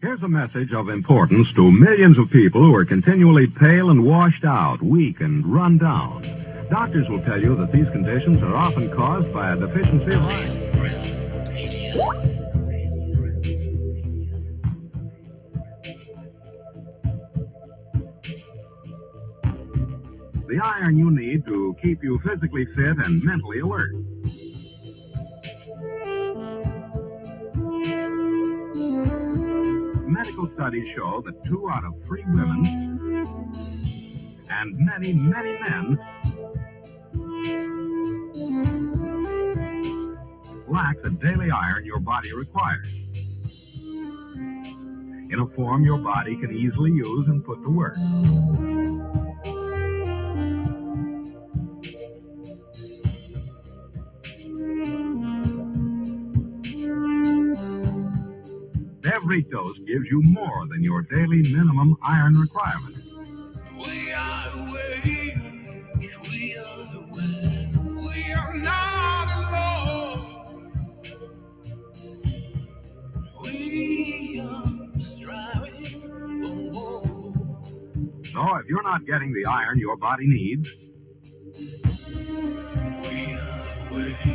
Here's a message of importance to millions of people who are continually pale and washed out, weak and run down. Doctors will tell you that these conditions are often caused by a deficiency of iron. The iron you need to keep you physically fit and mentally alert. Medical studies show that 2 out of 3 women and many, many men lack the daily iron your body requires in a form your body can easily use and put to work. Every dose gives you more than your daily minimum iron requirement. We are awake, we are awake, we are not alone. We are striving for more. So if you're not getting the iron your body needs, We are awake,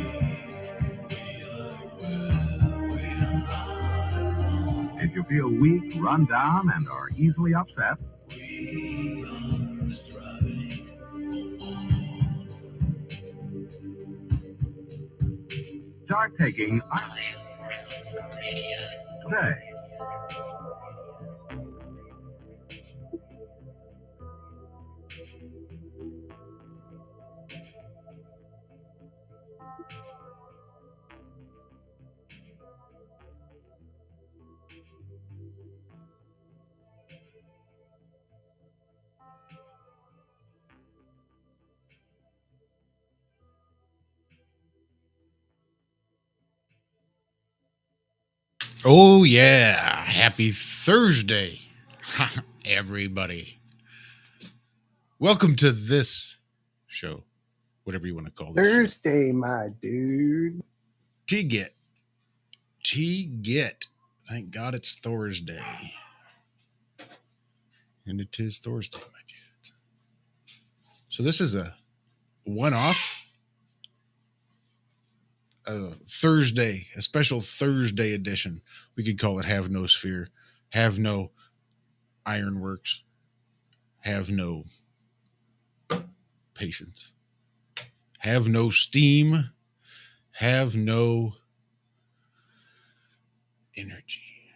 we are not alone. if you feel weak, run down, and are easily upset, We are striving for start taking iron today. Oh, yeah. Happy Thursday, everybody. Welcome to this show, whatever you want to call this show. Thursday, my dude. T-Get. Thank God it's Thursday. And it is Thursday, my dudes. So this is a one-off Thursday, a special Thursday edition. We could call it Have No Sphere, Have No Ironworx, Have No Patience, Have No Steam, Have No Energy,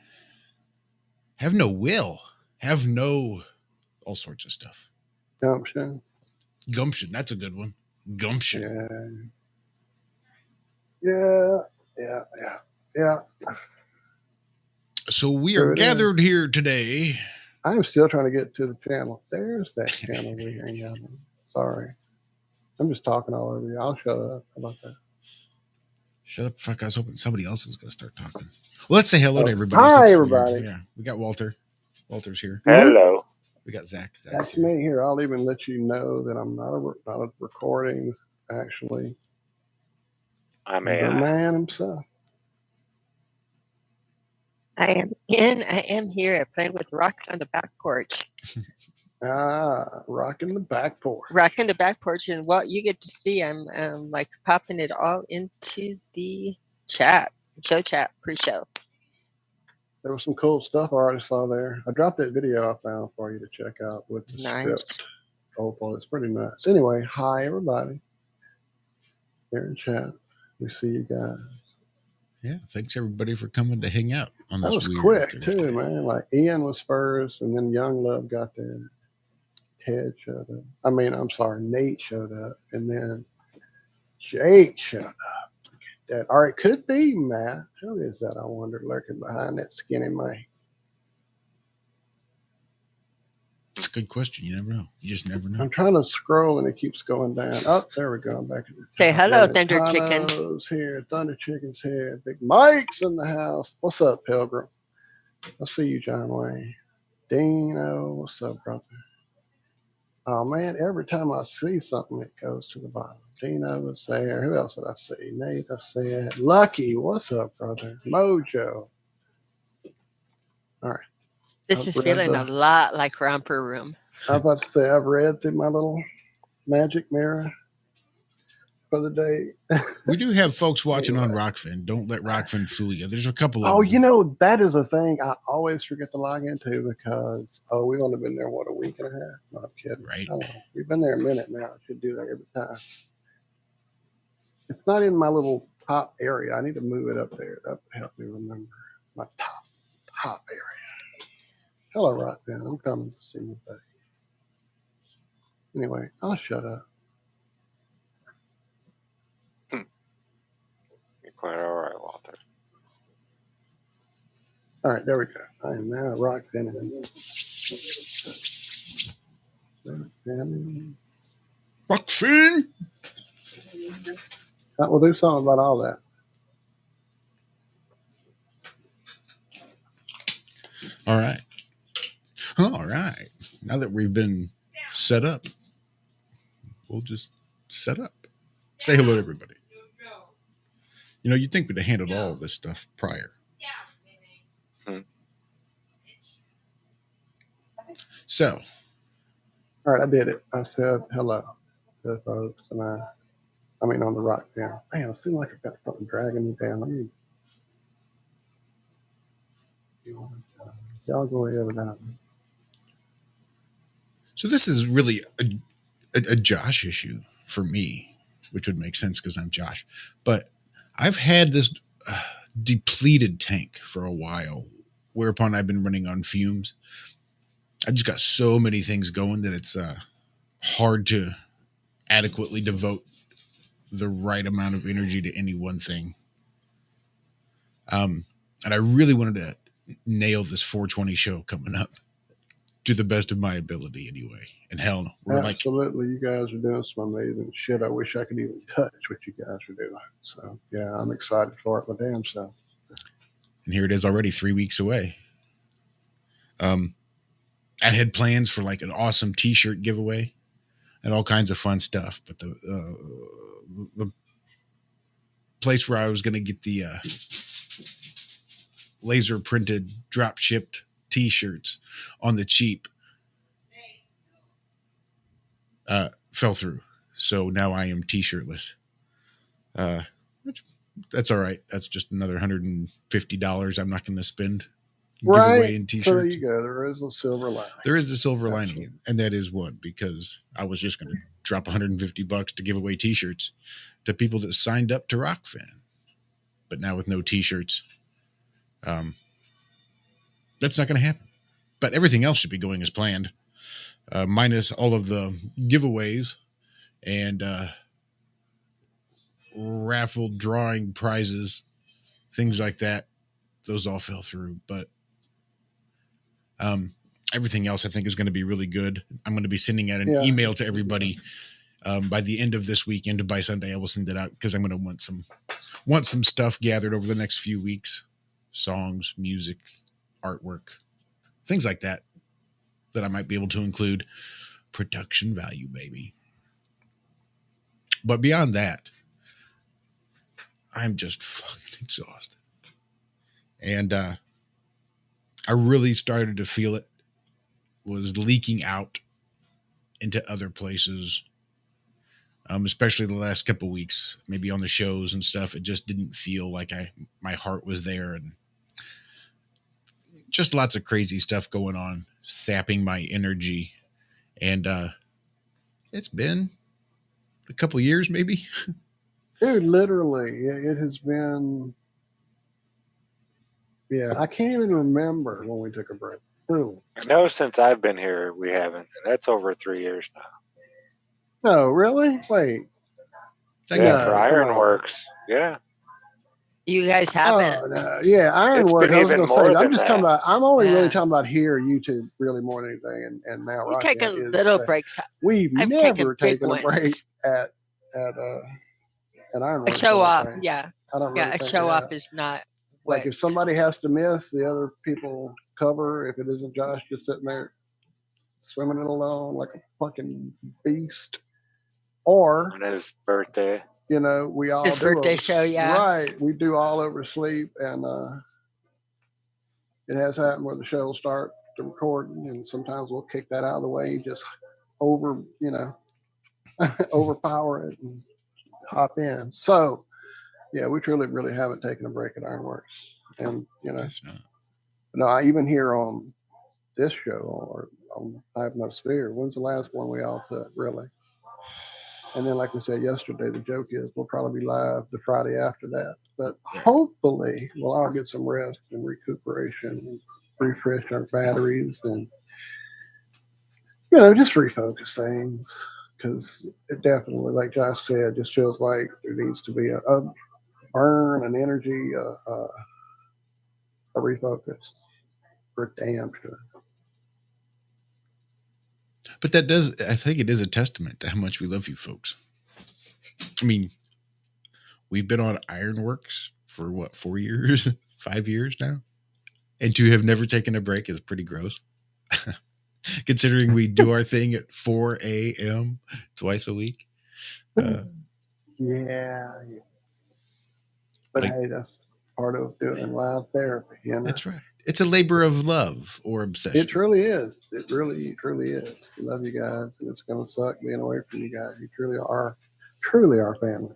Have No Will, Have No all sorts of stuff. Gumption. Gumption, that's a good one. Gumption. Yeah. So we Sure are it gathered here today. I'm still trying to get to the channel. There's that channel we hang out on. Sorry. I'm just talking all over you. I'll shut up. How about that? Shut up, fuck. I was hoping somebody else was going to start talking. Well, let's say hello to everybody. Hi, since everybody. Yeah, we got Walter. Walter's here. Hello. We got Zach. Zach's That's here. me here. I'll even let you know that I'm not a recording, actually. I'm The a man himself. I am in. I am here. I played with rocks on the back porch. Rocking the back porch. Rocking the back porch, and what you get to see, I'm like popping it all into the chat, show chat, pre-show. There was some cool stuff I already saw there. I dropped that video I found for you to check out with the Nice. script. Oh boy, it's pretty nuts. Anyway, hi everybody. Here in chat. We see you guys. Yeah, thanks everybody for coming to hang out on this That was weird quick Thursday. too, man. Like Ian was first, and then Young Love got there. Ted showed up. Nate showed up, and then Jake showed up. Or it could be Matt. Who is that? I wonder, lurking behind that skinny man. It's a good question. You never know. You just never know. I'm trying to scroll, and it keeps going down. Oh, there we go. I'm back at the Say top. hello, Yeah, Thunder Chicken. Tano's here. Thunder Chicken's here. Big Mike's in the house. What's up, Pilgrim? I see you, John Wayne. Dino, what's up, brother? Oh, man, every time I see something, it goes to the bottom. Dino was there. Who else did I see? Nate, I said. Lucky, what's up, brother? Mojo. All right. This I've is read feeling a the- lot like Romper Room. I was about to say I've read through my little magic mirror for the day. We do have folks watching on Anyway. Rockfin. Don't let Rockfin fool you. There's a couple of Oh, them. you know, that is a thing I always forget to log into because, we've only been there, what, a week and a half? No, I'm kidding. Right. I don't know. We've been there a minute now. I should do that every time. It's not in my little top area. I need to move it up there. That would help me remember my top area. Hello, Rockfin. I'm coming to see you, buddy. Anyway, I'll shut up. You're quite all right, Walter. All right, there we go. I am now Rockfin. Rockfin! That will do something about all that. All right. All right. Now that we've been set up, we'll just set up. Say hello to everybody. You know, you'd think we'd have handled all of this stuff prior. So, All right, I did it. I said hello to the folks, and I mean on the rock down. Man, it seems like I've got something dragging me down. Let me. Y'all go ahead without me. so this is really a Josh issue for me, which would make sense because I'm Josh. But I've had this depleted tank for a while, whereupon I've been running on fumes. I just got so many things going that it's hard to adequately devote the right amount of energy to any one thing. And I really wanted to nail this 420 show coming up to the best of my ability anyway. And hell, we're like, Absolutely, you guys are doing some amazing shit. I wish I could even touch what you guys are doing. So yeah, I'm excited for it. My damn self. and here it is already 3 weeks away. I had plans for like an awesome t-shirt giveaway and all kinds of fun stuff, but the place where I was going to get the laser printed drop shipped t-shirts on the cheap fell through. So now I am t-shirtless. That's all right. That's just another $150 I'm not going to spend giveaway in t-shirts. So there you go. There is a silver lining. There is a silver lining, and that is one, because I was just going to drop $150 to give away t-shirts to people that signed up to Rockfin. But now with no t-shirts, that's not going to happen. But everything else should be going as planned, minus all of the giveaways and raffle drawing prizes, things like that. Those all fell through, but everything else I think is going to be really good. I'm going to be sending out an email to everybody by the end of this weekend. By Sunday, I will send it out because I'm going to want some stuff gathered over the next few weeks, songs, music, artwork, things like that I might be able to include. Production value, baby. But beyond that, I'm just fucking exhausted. And I really started to feel it was leaking out into other places, especially the last couple of weeks, maybe on the shows and stuff. It just didn't feel like my heart was there, and just lots of crazy stuff going on, sapping my energy. And it's been a couple of years, maybe. Dude, literally, it has been. Yeah, I can't even remember when we took a break. Really? I know since I've been here, we haven't. And that's over 3 years now. No, really? Wait. Yeah, for come on. Ironworx. Yeah. You guys haven't. Oh, no. Yeah, Ironworx. been I was even going to say, more I'm than just talking that. about, I'm only Yeah. really talking about here, YouTube, really more than anything. And now You take a Rockfin is, little breaks. we've I've never taken big taken a break ones. at Ironworx. A show I up, don't think. yeah. I don't Yeah, really a think show we up have. is not Like what. if somebody has to miss, the other people cover. If it isn't Josh just sitting there swimming it alone like a fucking beast, or On his birthday. you know, we all His do birthday over- show, yeah. right. We do all oversleep, and It has happened where the show will start the recording, and sometimes we'll kick that out of the way, just over, overpower it and hop in. So, yeah, we truly, really haven't taken a break at Ironworx. And, Guess not. no, I even here on this show or on I Have No Sphere, when's the last one we all took, really? And then, like we said yesterday, the joke is we'll probably be live the Friday after that. But hopefully, we'll all get some rest and recuperation and refresh our batteries and, just refocus things. Because it definitely, like Josh said, just feels like there needs to be a burn, an energy, a refocus for damn sure. But I think it is a testament to how much we love you folks. I mean, we've been on Ironworx for what, 4 years, 5 years now? And to have never taken a break is pretty gross. Considering we do our thing at 4 a.m. twice a week. Yeah. But Like, hey, that's part of doing live therapy. That's right. It's a labor of love or obsession. It truly is. It really, truly is. We love you guys, and it's going to suck being away from you guys. You truly are family.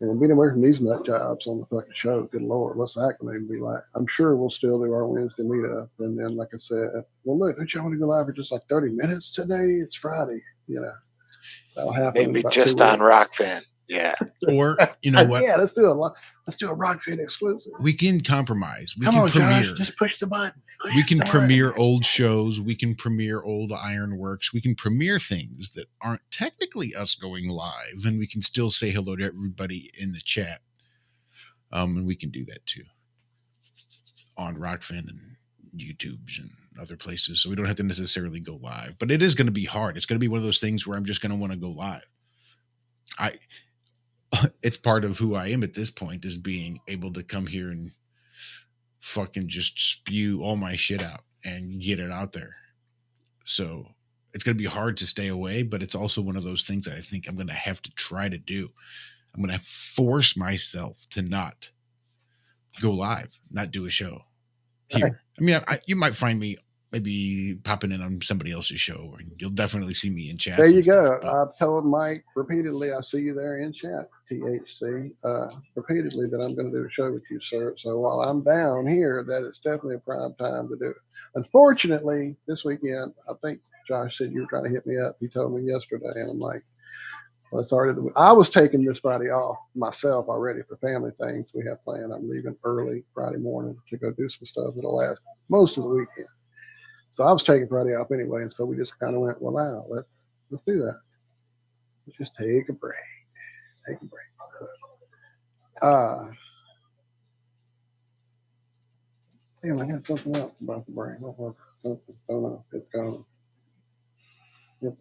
And being away from these nut jobs on the fucking show, good Lord, what's that going to be like? I'm sure we'll still do our Wednesday meetup. And then, like I said, well, look, don't you want to go live for just like 30 minutes today? It's Friday, That'll happen. Maybe just on Rockfin. Yeah. Or, you know what? Yeah, let's do a Rockfin exclusive. We can compromise. We Come can on, premiere. Josh, just push the button. We can premiere old shows. We can premiere old Ironworx. We can premiere things that aren't technically us going live, and we can still say hello to everybody in the chat. And we can do that too on Rockfin and YouTubes and other places. So we don't have to necessarily go live, but it is going to be hard. It's going to be one of those things where I'm just going to want to go live. It's part of who I am at this point, is being able to come here and fucking just spew all my shit out and get it out there. So it's going to be hard to stay away, but it's also one of those things that I think I'm going to have to try to do. I'm going to force myself to not go live, not do a show here. I mean, you might find me maybe popping in on somebody else's show, and you'll definitely see me in chat. There you go. I've told Mike repeatedly, I see you there in chat, THC, repeatedly that I'm going to do a show with you, sir. So while I'm down here, that is definitely a prime time to do it. Unfortunately, this weekend, I think Josh said you were trying to hit me up. He told me yesterday, and I'm like, well, it's already I was taking this Friday off myself already for family things we have planned. I'm leaving early Friday morning to go do some stuff that'll last most of the weekend. So I was taking Friday off anyway, and so we just kind of went, well, now let's do that. Let's just take a break. Damn, I got something else about the brain. Oh no, it's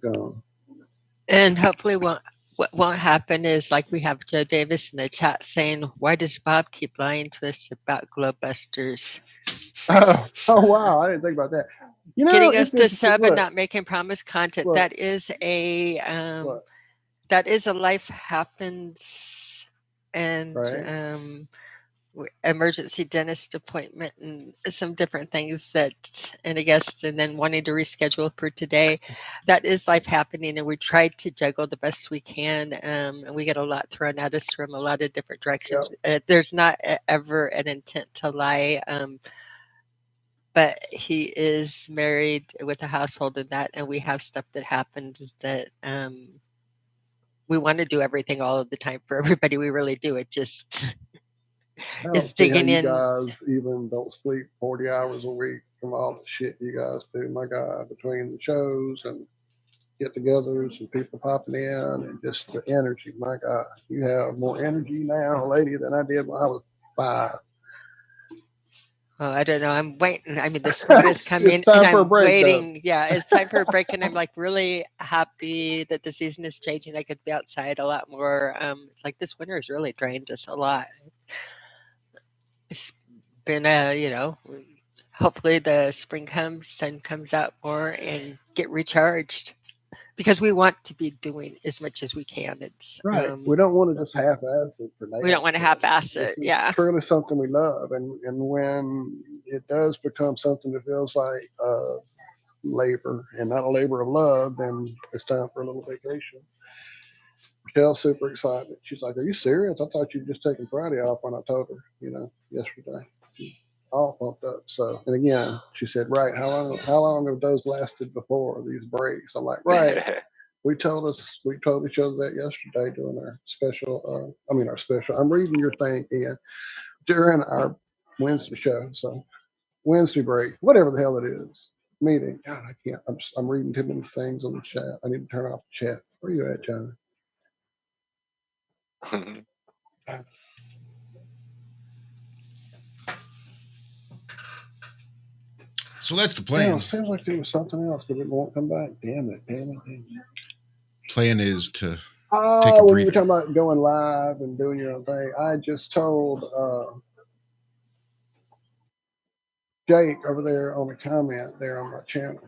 gone. And hopefully what won't happen is, like, we have Joe Davis in the chat saying, why does Bob keep lying to us about Globebusters? Oh wow, I didn't think about that. Getting us to sub and not making promised content. Look. That is a life happens and right. Emergency dentist appointment and some different things and a guest, and then wanting to reschedule for today. That is life happening, and we try to juggle the best we can, and we get a lot thrown at us from a lot of different directions. Yep. There's not ever an intent to lie, but he is married with a household and that, and we have stuff that happened that we want to do everything all of the time for everybody. We really do. It just is digging in. You guys even don't sleep 40 hours a week from all the shit you guys do. My God, between the shows and get-togethers and people popping in and just the energy. My God, you have more energy now, lady, than I did when I was 5. Oh, I don't know. I'm waiting. I mean, the spring is coming, and I'm waiting. Though. Yeah, it's time for a break, and I'm like really happy that the season is changing. I could be outside a lot more. It's like this winter has really drained us a lot. It's been hopefully the spring comes, sun comes out more, and get recharged, because we want to be doing as much as we can. It's right. We don't want to just half-ass it for now. We don't want to half-ass it. Yeah. It's truly something we love, and when it does become something that feels like labor and not a labor of love, then it's time for a little vacation. Michelle's super excited. She's like, "Are you serious? I thought you were just taking Friday off." When I told her, yesterday, she's all pumped up. So, and again, she said, "Right, how long have those lasted before these breaks?" I'm like, "Right." We told each other that yesterday during our special. Our special. I'm reading your thing, Ian, during our Wednesday show. So Wednesday break, whatever the hell it is, meeting. God, I can't. I'm reading too many things on the chat. I need to turn off the chat. Where you at, John? So that's the Yeah, plan. it seems like there was something else, but it won't come back. Damn it. Plan is to take a Oh, when you were breather. talking about going live and doing your own thing, I just told Jake over there on the comment there on my channel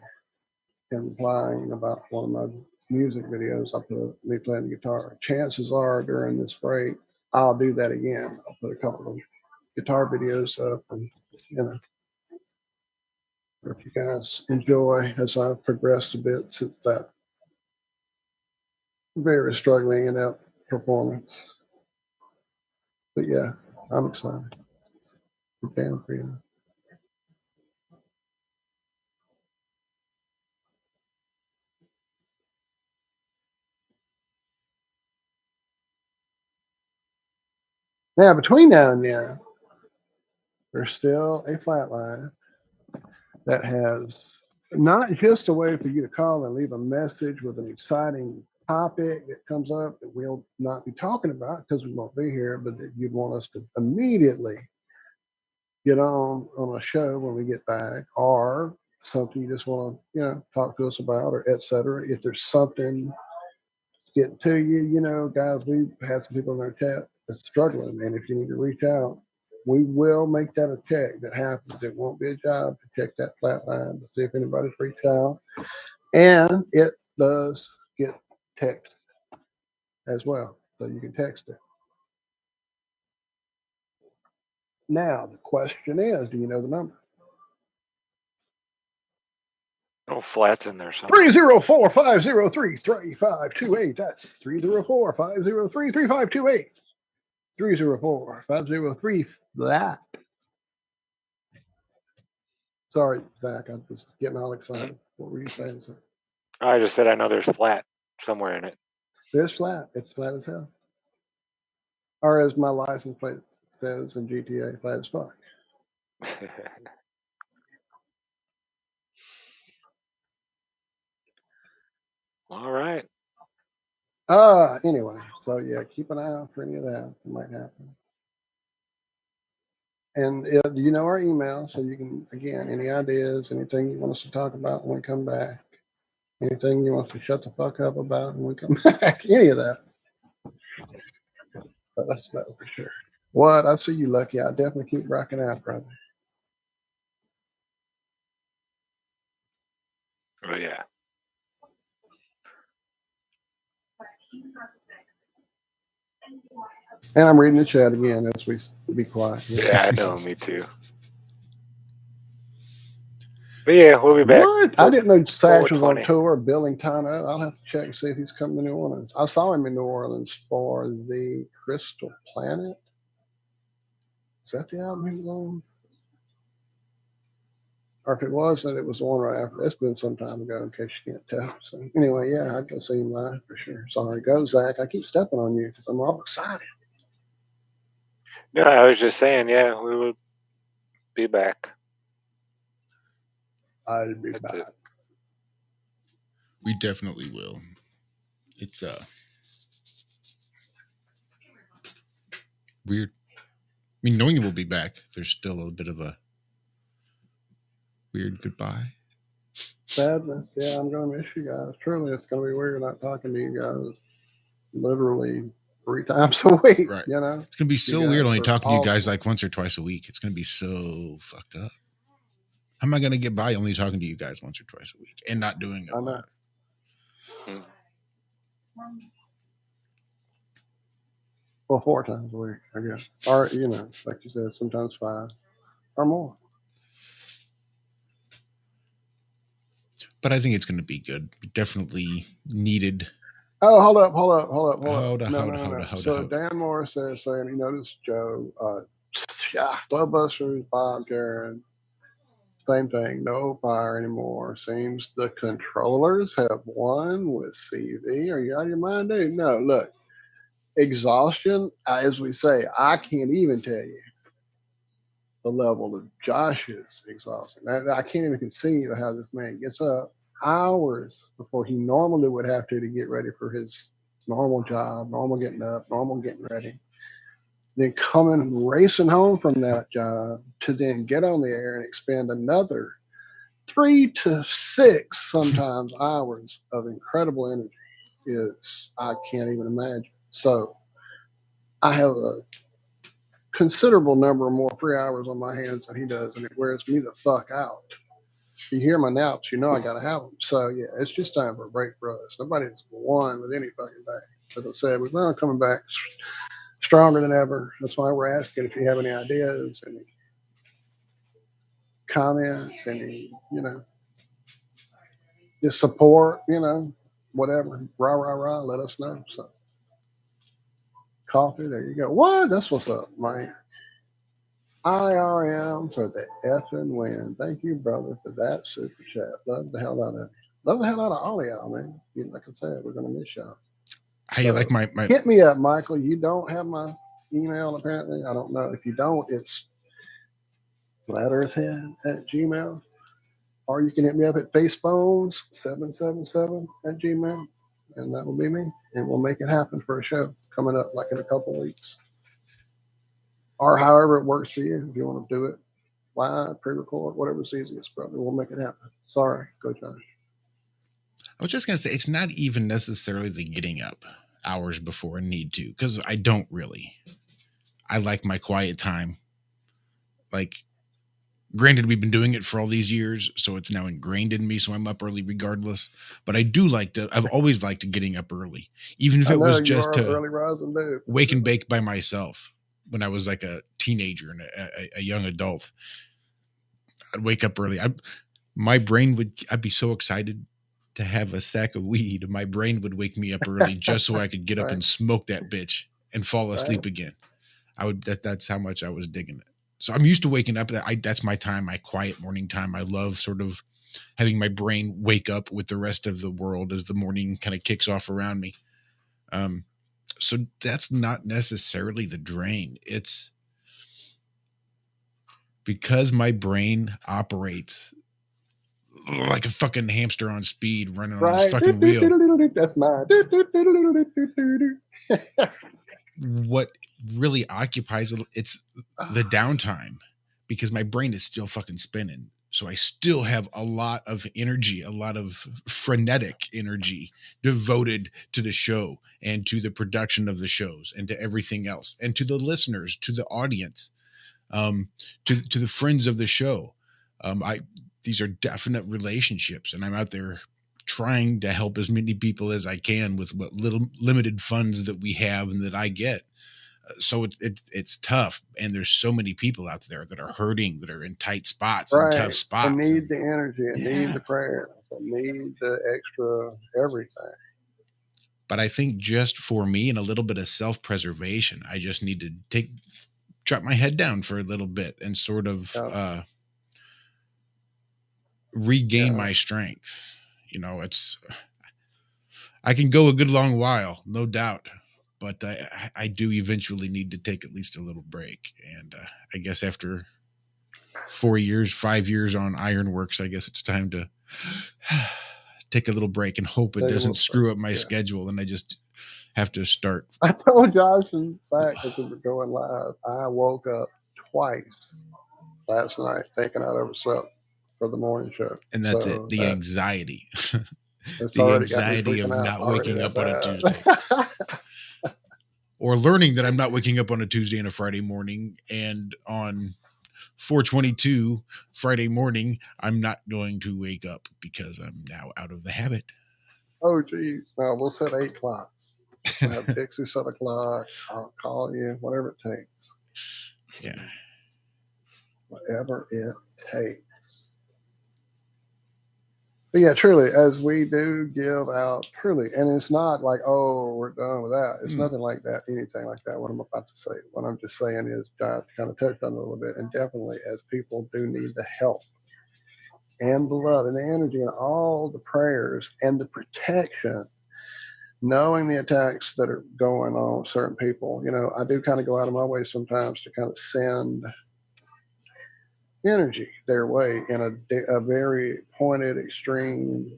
and replying about one of my music videos. I put me playing the guitar. Chances are during this break, I'll do that again. I'll put a couple of guitar videos up, and if you guys enjoy as I've progressed a bit since that very struggling in that performance. But yeah, I'm excited. I'm down for you. Now, between now and then, there's still a flat line that has not just a way for you to call and leave a message with an exciting topic that comes up that we'll not be talking about because we won't be here, but that you'd want us to immediately get on a show when we get back, or something you just want to, talk to us about, or et cetera. If there's something getting to you, guys, we've had some people in our chat that's struggling, and if you need to reach out, we will make that a check that happens. It won't be a job to check that flat line to see if anybody's reached out. And it does get text as well. So you can text it. Now, the question is, do you know the number? No flats in there somewhere. 304-503-3528. That's 304-503-3528. 304-503 flat. Sorry, Zach, I was getting all excited. What were you saying, sir? I just said I know there's flat somewhere in it. It's flat. It's flat as hell. Or as my license plate says in GTA, flat as fuck. All right. Anyway, so yeah, keep an eye out for any of that. It might happen. And you know our email, so you can, again, any ideas, anything you want us to talk about when we come back, anything you want us to shut the fuck up about when we come back, any of that. But that's about for sure. What? I see you, Lucky. I definitely keep rocking out, brother. Oh yeah. And I'm reading the chat again as we be quiet. Yeah, I know. Me too. But yeah, we'll be back. What? I didn't know Sash was on 4:20. tour billing Tana. I'll have to check and see if he's coming to New Orleans. I saw him in New Orleans for the Crystal Planet. Is that the album he was on? Or if it wasn't, it was the one right after. It's been some time ago, in case you can't tell. So anyway, yeah, I'd go see him live for sure. Sorry, go Zach. I keep stepping on you because I'm all excited. No, I was just saying. Yeah, we will be back. I'll be That's back. it. We definitely will. It's weird. I mean, knowing we'll be back, there's still a bit of a weird goodbye. Sadness. Yeah, I'm gonna miss you guys. Truly, it's gonna be weird not talking to you guys. Literally 3 times a week. Right. You know, It's gonna be so guys weird only are talking to you guys awesome. like once or twice a week. It's gonna be so fucked up. How am I gonna get by only talking to you guys once or twice a week and not doing it I know. live? Hmm. Well, 4 times a week, I guess. Or, like you said, sometimes 5 or more. but I think it's going to be good. Definitely needed. Oh, hold up. Hold No. So up. Dan Morris there saying, you notice Joe, yeah, Glowbusters, Bob Karen, same thing, no fire anymore. Seems the controllers have won with CV. Are you out of your mind, dude? No, look, exhaustion, as we say, I can't even tell you the level of Josh's exhaustion. I can't even conceive of how this man gets up hours before he normally would have to get ready for his normal job, normal getting up, normal getting ready. Then coming racing home from that job to then get on the air and expend another 3 to 6 sometimes hours of incredible energy is I can't even imagine. So I have a considerable number more free hours on my hands than he does, and it wears me the fuck out. You hear my naps, you know I gotta have them. So yeah, it's just time for a break for us. Nobody's won with any fucking day. As I said, we're coming back stronger than ever. That's why we're asking if you have any ideas, any comments, any just support, whatever. Rah rah rah. Let us know. So coffee, there you go. What? That's what's up, man. IRM for the effing win. Thank you, brother, for that super chat. Love the hell out of it. Love the hell out of all of y'all, man. Like I said, we're gonna miss y'all. I like So my hit me up, Michael. You don't have my email apparently. I don't know. If you don't, it's flatearthhead at Gmail. Or you can hit me up at facebones777 at Gmail. And that will be me. And we'll make it happen for a show coming up like in a couple of weeks. Or however it works for you. If you want to do it live, pre-record, whatever's easiest, brother. We'll make it happen. Sorry, go Josh. I was just going to say, it's not even necessarily the getting up hours before I need to, because I don't really. I like my quiet time. Like, granted, we've been doing it for all these years, so it's now ingrained in me, so I'm up early regardless. But I do I've always liked getting up early, even if I it know was you just are an to early rising dude. wake and bake by myself when I was like a teenager and a young adult. I'd wake up early. I'd be so excited to have a sack of weed. My brain would wake me up early just so I could get up Right. and smoke that bitch and fall asleep Right. again. That's how much I was digging it. So I'm used to waking up. That's my time, my quiet morning time. I love sort of having my brain wake up with the rest of the world as the morning kind of kicks off around me. So that's not necessarily the drain. It's because my brain operates like a fucking hamster on speed running on his Right. fucking wheel. That's mine. What really occupies it's the downtime, because my brain is still fucking spinning. So I still have a lot of energy, a lot of frenetic energy devoted to the show and to the production of the shows and to everything else and to the listeners, to the audience, to the friends of the show. These are definite relationships, and I'm out there trying to help as many people as I can with what little limited funds that we have and that I get. So it's tough, and there's so many people out there that are hurting, that are in tight spots and tough Right. I spots. need And the energy. I need the prayer. I need the extra everything. but I think just for me and a little bit of self-preservation, I just need to drop my head down for a little bit and sort of Yeah. regain Yeah. my strength. I can go a good long while, no doubt, but I do eventually need to take at least a little break. And I guess after 5 years on Ironworx, I guess it's time to take a little break and hope it Take a doesn't little screw up my yeah. schedule and I just have to start. I told Josh, in fact, as we were going live, I woke up twice last night thinking I'd overslept for the morning show. And that's it. So The anxiety, it's the already got me anxiety of freaking out not already waking that up on a Tuesday, bad. or learning that I'm not waking up on a Tuesday and a Friday morning, and on 422 Friday morning, I'm not going to wake up because I'm now out of the habit. Oh, geez. No, we'll set 8 clocks. We'll have Dixie set a clock. I'll call you, whatever it takes. Yeah. Whatever it takes. But yeah, truly, as we do give out, truly, and it's not like, oh, we're done with that. It's nothing like that, anything like that. What I'm about to say, what I'm just saying is, Josh kind of touched on it a little bit, and definitely, as people do need the help and the love and the energy and all the prayers and the protection, knowing the attacks that are going on with certain people, I do kind of go out of my way sometimes to kind of send energy their way in a very pointed, extreme,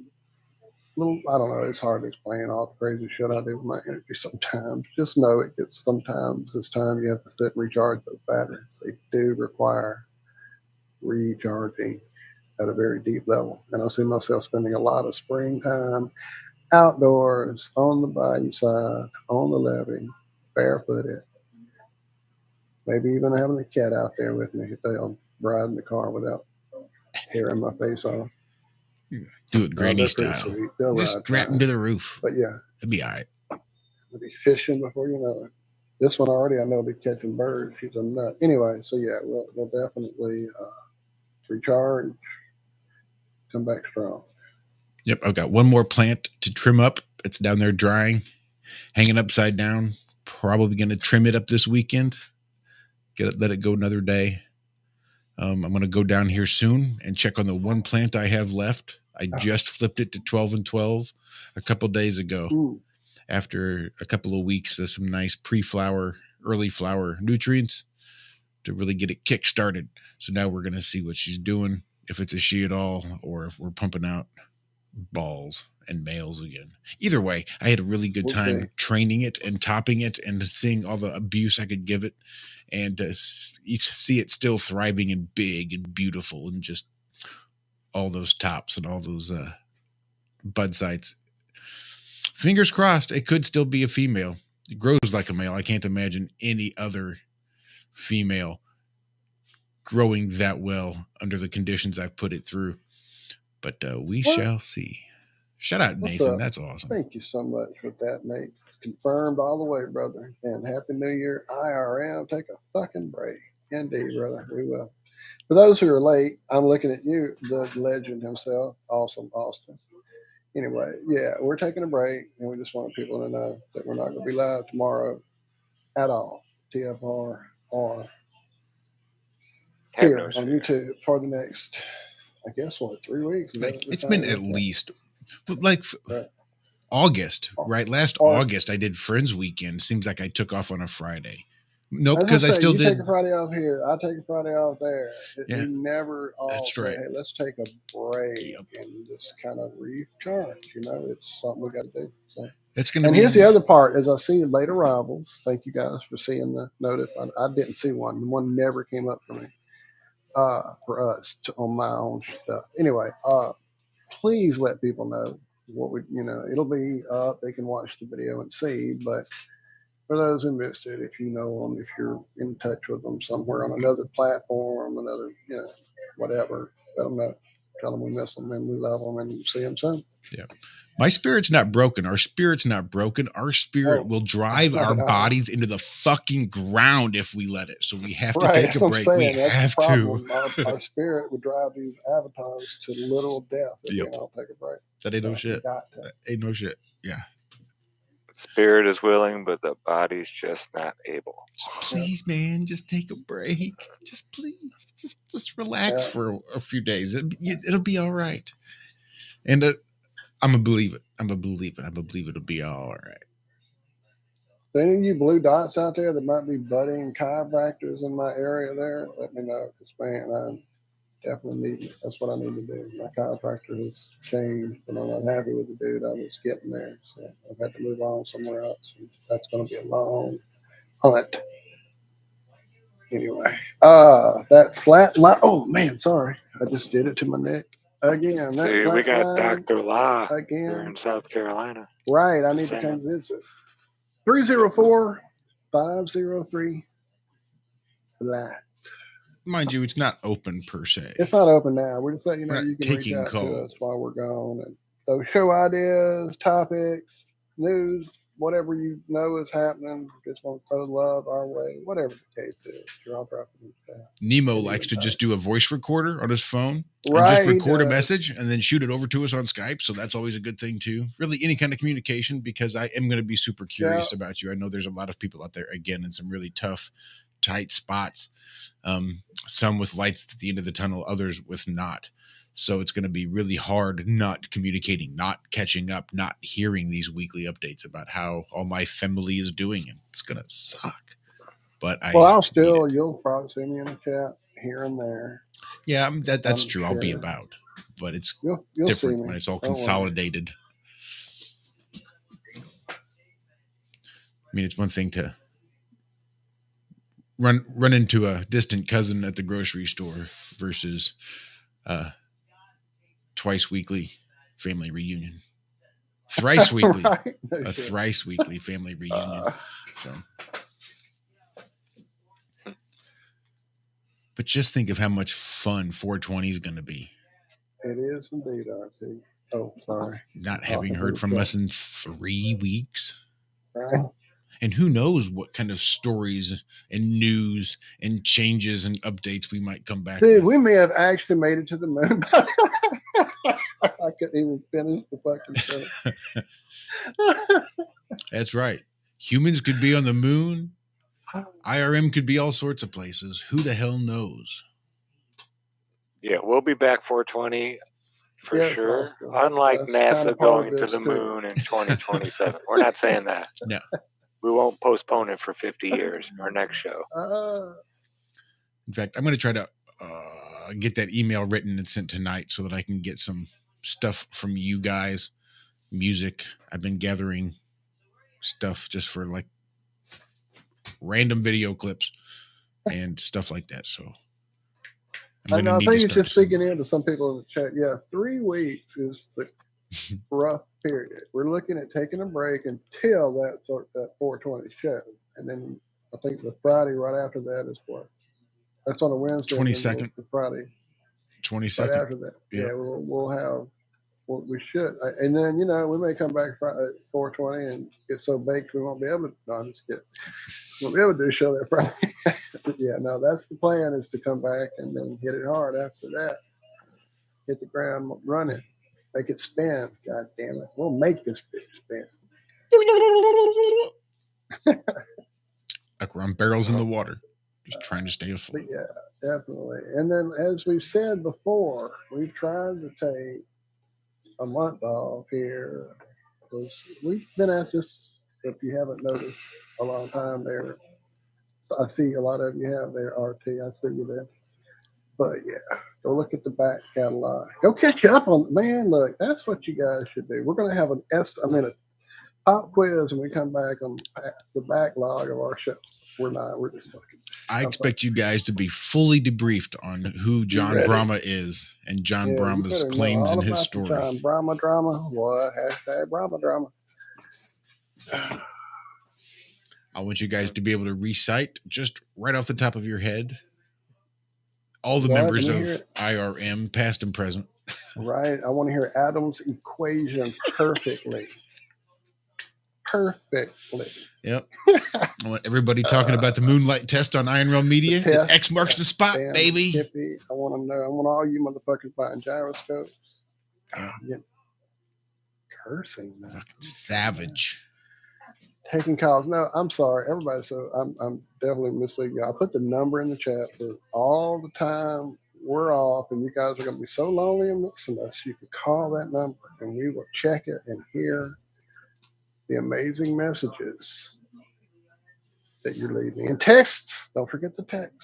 little, I don't know, it's hard to explain all the crazy shit I do with my energy sometimes. Just know it gets, sometimes it's time you have to sit and recharge those batteries. They do require recharging at a very deep level. And I see myself spending a lot of springtime outdoors, on the bayou side, on the levee, barefooted, maybe even having a cat out there with me if they'll ride in the car without tearing my face off. Do it No, granny they're pretty style. sweet. They'll Just ride strap them fine. to the roof. But yeah, It'll be all right. we'll be fishing before you know it. This one already, I know, will be catching birds. She's a nut. Anyway, so yeah, we'll definitely recharge, come back strong. Yep, I've got one more plant to trim up. It's down there drying, hanging upside down. Probably going to trim it up this weekend. Let it go another day. I'm going to go down here soon and check on the one plant I have left. I just flipped it to 12 and 12 a couple days ago. Ooh, After a couple of weeks of some nice pre-flower, early flower nutrients to really get it kick-started. So now we're going to see what she's doing, if it's a she at all, or if we're pumping out balls and males again. Either way, I had a really good time okay. training it and topping it and seeing all the abuse I could give it, and see it still thriving and big and beautiful, and just all those tops and all those bud sites. Fingers crossed, it could still be a female. It grows like a male. I can't imagine any other female growing that well under the conditions I've put it through. But we What? shall see. Shout out, What's Nathan. up? That's awesome. Thank you so much for that, Nate. Confirmed all the way, brother. And Happy New Year, IRM. Take a fucking break. Indeed, brother. We will. For those who are late, I'm looking at you, the legend himself, Awesome Austin. Anyway, yeah, we're taking a break, and we just want people to know that we're not going to be live tomorrow at all. TFR or Have no here on fear. YouTube for the next, I guess, what, 3 weeks? Is that Like the it's time been it at is now? least like Right. August, Or, right? Last or August, I did Friends Weekend. Seems like I took off on a Friday. I Nope, was gonna because I say, still you take a did. Friday off here, I take a Friday off there. Yeah, We never all that's say, right. hey, let's take a break Yep. and just kind of recharge. It's something we got to do. So. It's going to And here's the be. other part: as I see late arrivals, thank you guys for seeing the notice. I didn't see one. One never came up for me. For us on my own stuff. Anyway, please let people know what we, it'll be up. They can watch the video and see. But for those who missed it, if you know them, if you're in touch with them somewhere on another platform, another, whatever, let them know. Tell them we miss them and we love them and see them soon. Yeah. My spirit's not broken. Our spirit's not broken. Our spirit Oh, will drive not our at all. bodies into the fucking ground if we let it. So we have to Right, take a that's what I'm break. We saying. That's the have to. problem. Our spirit would drive these avatars to literal death if we Yep. don't take a break. That ain't no So we shit. got to. That ain't no shit. Yeah. Spirit is willing, but the body's just not able. Please, man, just take a break. Just please, just relax Yeah. for a few days. It'll be all right. And I'm gonna believe it. I'm gonna believe it. I'm gonna believe it'll be all right. So any of you blue dots out there that might be budding chiropractors in my area there, let me know. Because, man, I definitely need it. That's what I need to do. My chiropractor has changed, but I'm not happy with the dude I was getting there. So I've had to move on somewhere else. And that's going to be a long hunt. Anyway, that flat line. Oh, man, sorry. I just did it to my neck. Again, that See, we flat got line Dr. Law here again. in South Carolina. Right, I need Just to come saying. visit. 304-503 flat. Mind you, it's not open per se. It's not open now. We're just letting you We're know not you can reach taking out to calls. us while we're gone. And so show ideas, topics, news, whatever you know is happening. Just want to throw love our way, whatever the case is. You're all dropping in the chat. Nemo And likes even to just do a voice recorder on his phone and Right, just he record a does. message and then shoot it over to us on Skype. So that's always a good thing too. Really, any kind of communication, because I am going to be super curious about you. I know there's a lot of people out there, again, in some really tough, tight spots. Some with lights at the end of the tunnel, others with not. So it's going to be really hard not communicating, not catching up, not hearing these weekly updates about how all my family is doing. And it's going to suck. But I'll still, you'll probably see me in the chat here and there. Yeah, that's I'm true. I'll be sure. about, but it's You'll see different me. when it's all Don't worry. consolidated. I mean, it's one thing to run into a distant cousin at the grocery store versus twice weekly family reunion, thrice weekly, Right? No a shit. thrice weekly family reunion. So, but just think of how much fun 420 is going to be. It is indeed, RT. Oh, sorry. Not having heard from us in 3 weeks. Right. And who knows what kind of stories and news and changes and updates we might come back Dude, with. we may have actually made it to the moon. I couldn't even finish the fucking show. That's right. Humans could be on the moon. IRM could be all sorts of places. Who the hell knows? Yeah, we'll be back 420 for Yes, sure. Oscar. Unlike That's NASA kind of part going of to this, the too. moon in 2027. We're not saying that. No. We won't postpone it for 50 years, our next show. In fact, I'm going to try to get that email written and sent tonight so that I can get some stuff from you guys. Music. I've been gathering stuff just for like random video clips and stuff like that. So I know. I think it's just speaking into some people in the chat. Yeah, 3 weeks is the rough period. We're looking at taking a break until that 420 show, and then I think the Friday right after that is what. That's on a Wednesday. 22nd. The Friday. 22nd. Right after that. Yeah, we'll have. Well, we should, and then we may come back Friday at 420 and get so baked we won't be able to. No, I'm just kidding. We won't be able to do a show that Friday. Yeah, no, that's the plan, is to come back and then hit it hard after that. Hit the ground running, make it spin. God damn it, we'll make this bitch spin. like we're on barrels in the water, just trying to stay afloat. Yeah, definitely. And then, as we said before, we've tried to take a month off here because we've been at this, if you haven't noticed, a long time there. So I see a lot of you have there, RT. I see you there. But yeah, go look at the back catalog. Go catch up on, man. Look, that's what you guys should do. We're going to have a pop quiz when we come back on the backlog of our shows. We're not. We're just fucking. I expect you guys to be fully debriefed on who John Brahma is and John Brahma's claims and his story. John Brahma drama. What? Hashtag Brahma drama. I want you guys to be able to recite just right off the top of your head all the members of IRM, past and present. Right. I want to hear Adam's equation perfectly. Perfectly. Yep. I want everybody talking about the moonlight test on Iron Realm Media. X marks the spot, baby. Skippy. I want to know. I want all you motherfuckers buying gyroscopes. Yeah. Cursing, man. Fucking savage. Taking calls. No, I'm sorry, everybody. So I'm definitely misleading you. I put the number in the chat for all the time we're off, and you guys are going to be so lonely and missing us. You can call that number, and we will check it and hear the amazing messages that you're leaving. And texts. Don't forget the text.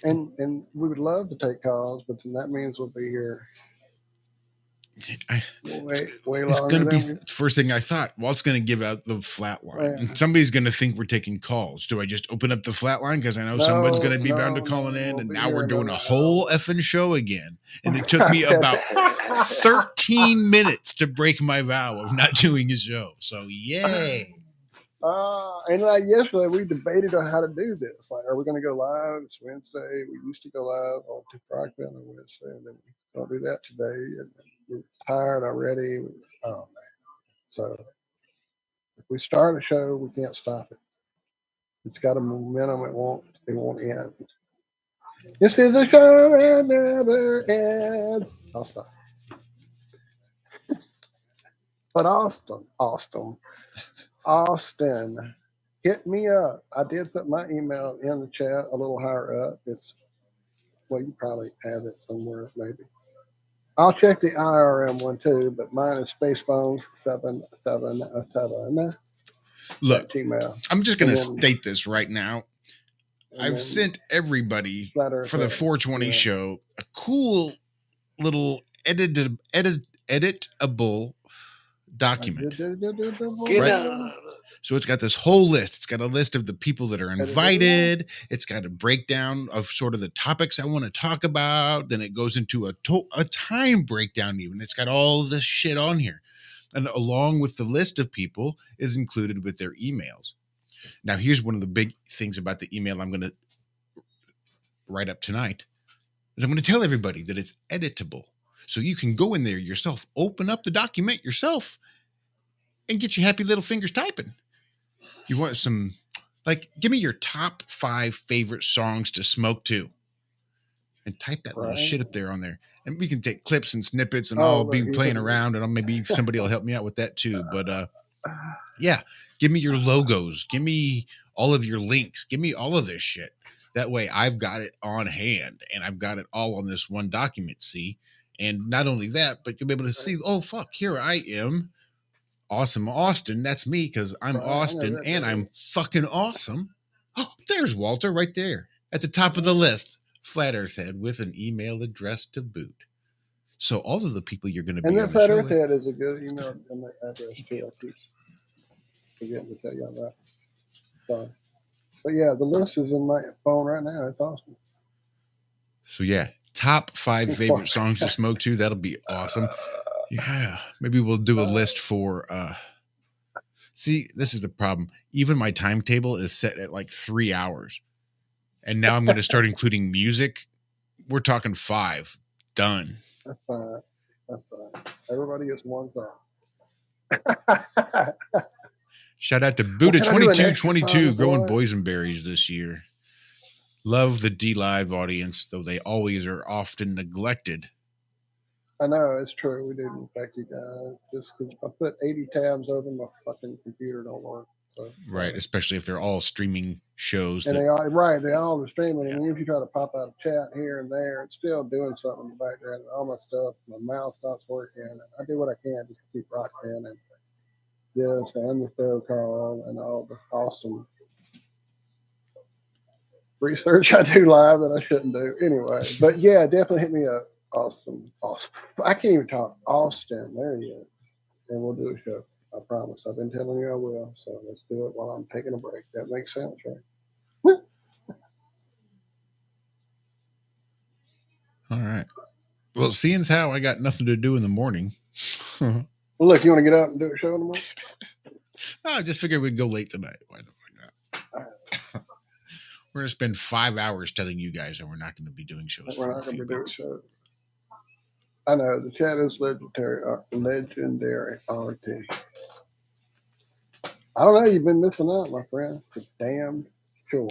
And we would love to take calls, but then that means we'll be here. Way it's going to be the first thing I thought. Walt's going to give out the flat line. Well, and somebody's going to think we're taking calls. Do I just open up the flat line? Because I know someone's going to be bound to calling in. And now we're doing a whole effing show again. And it took me about 13 minutes to break my vow of not doing a show. So, yay. And like yesterday, we debated on how to do this. Like, are we going to go live? It's Wednesday. We used to go live on TikTok on Wednesday, and then we don't do that today. And we're tired already. Oh man! So If we start a show, we can't stop it. It's got a momentum. It won't end. This is a show that never ends. I'll stop. But Austin, hit me up. I did put my email in the chat a little higher up. You probably have it somewhere, maybe. I'll check the IRM one too, but mine is spacephones777 Look, at Gmail. I'm just going to And then- state this right now. I've then sent everybody Flat Earth for the Ed, 420 yeah. show a cool little editable document. Get Right. on. So it's got this whole list. It's got a list of the people that are invited. It's got a breakdown of sort of the topics I want to talk about. Then it goes into a time breakdown even. It's got all this shit on here. And along with the list of people is included with their emails. Now, here's one of the big things about the email I'm going to write up tonight is I'm going to tell everybody that it's editable. So you can go in there yourself, open up the document yourself, and get your happy little fingers typing. You want some, give me your top 5 favorite songs to smoke to. And type that little shit up there on there. And we can take clips and snippets and I'll be playing around and maybe somebody will help me out with that too. But yeah, give me your logos. Give me all of your links. Give me all of this shit. That way I've got it on hand and I've got it all on this one document, see? And not only that, but you'll be able to see, oh, fuck, here I am. Awesome Austin. That's me because I'm Austin and I'm fucking awesome. Oh, there's Walter right there at the top of the list. Flat Earth Head with an email address to boot. So all of the people you're going to be And on that the Flat show Earth with, Head is a good email address too. I keep forgetting to tell you all that. Sorry. But yeah, the list is in my phone right now. It's awesome. So yeah, top 5 favorite songs to smoke to. That'll be awesome. Yeah, maybe we'll do a list for. See, this is the problem. Even my timetable is set at 3 hours, and now I'm going to start including music. We're talking 5. Done. That's fine. Everybody gets one song. Shout out to Buddha 2222 growing boy? boysenberries this year. Love the D Live audience, though they always are often neglected. I know, it's true. We didn't thank you guys. Just because I put 80 tabs open, my fucking computer don't work. So, Right, especially if they're all streaming shows. And they all are streaming. And if you try to pop out a chat here and there, it's still doing something in the background. All my stuff, my mouse stops working. I do what I can just to keep rocking and this and the show call and all the awesome research I do live that I shouldn't do anyway. But yeah, definitely hit me up. Awesome. I can't even talk. Austin, there he is, and we'll do a show. I promise. I've been telling you I will. So let's do it while I'm taking a break. That makes sense, right? All right. Well, seeing as how I got nothing to do in the morning, Well, look, you want to get up and do a show tomorrow? I just figured we'd go late tonight. Why the fuck not? We're going to spend 5 hours telling you guys that we're not going to be doing shows. We're not going to be doing shows. I know the chat is legendary RT. I don't know. You've been missing out, my friend. For damn sure.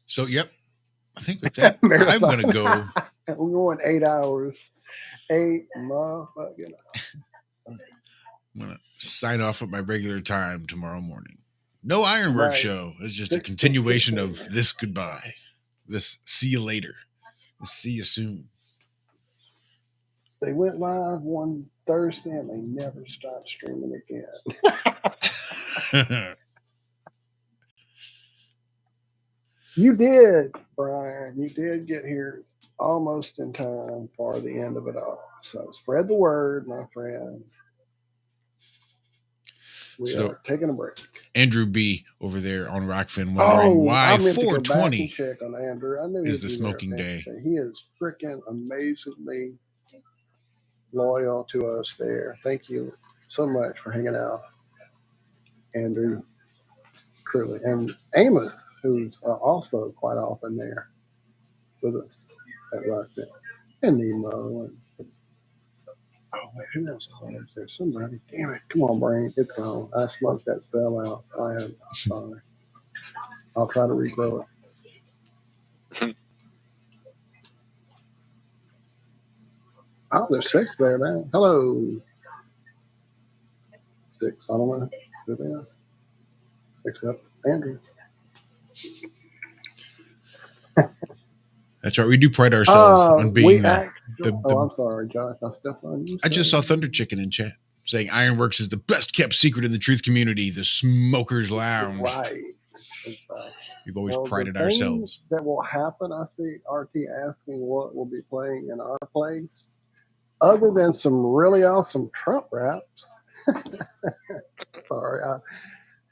So, yep. I think with that, I'm going to go. We're going 8 hours. 8 motherfucking hours. I'm going to sign off at my regular time tomorrow morning. No Ironworx show. It's just a continuation of this goodbye. This see you later. This see you soon. They went live one Thursday and they never stopped streaming again. You did, Brian. You did get here almost in time for the end of it all. So spread the word, my friend. We are taking a break. Andrew B over there on Rockfin wondering why 420 check on Andrew. I knew is the smoking day. He is freaking amazingly loyal to us there. Thank you so much for hanging out, Andrew. Truly. And Amos, who's also quite often there with us at Rockfin. And Nemo. Oh, wait, who else is there? Somebody. Damn it. Come on, brain. It's gone. I smoked that spell out. I am sorry. I'll try to regrow it. Oh, there's 6 there now. Hello. 6. I don't know who they are. Except Andrew. That's right. We do pride ourselves on being We the, actually. Oh, I'm sorry, Josh. I stepped on you. I just saw sorry. Thunder Chicken in chat saying Ironworx is the best kept secret in the truth community, the Smokers Lounge. Right. In fact. We've always Well, prided the thing ourselves. that will happen, I see RT asking what will be playing in our place, other than some really awesome Trump raps. Sorry, I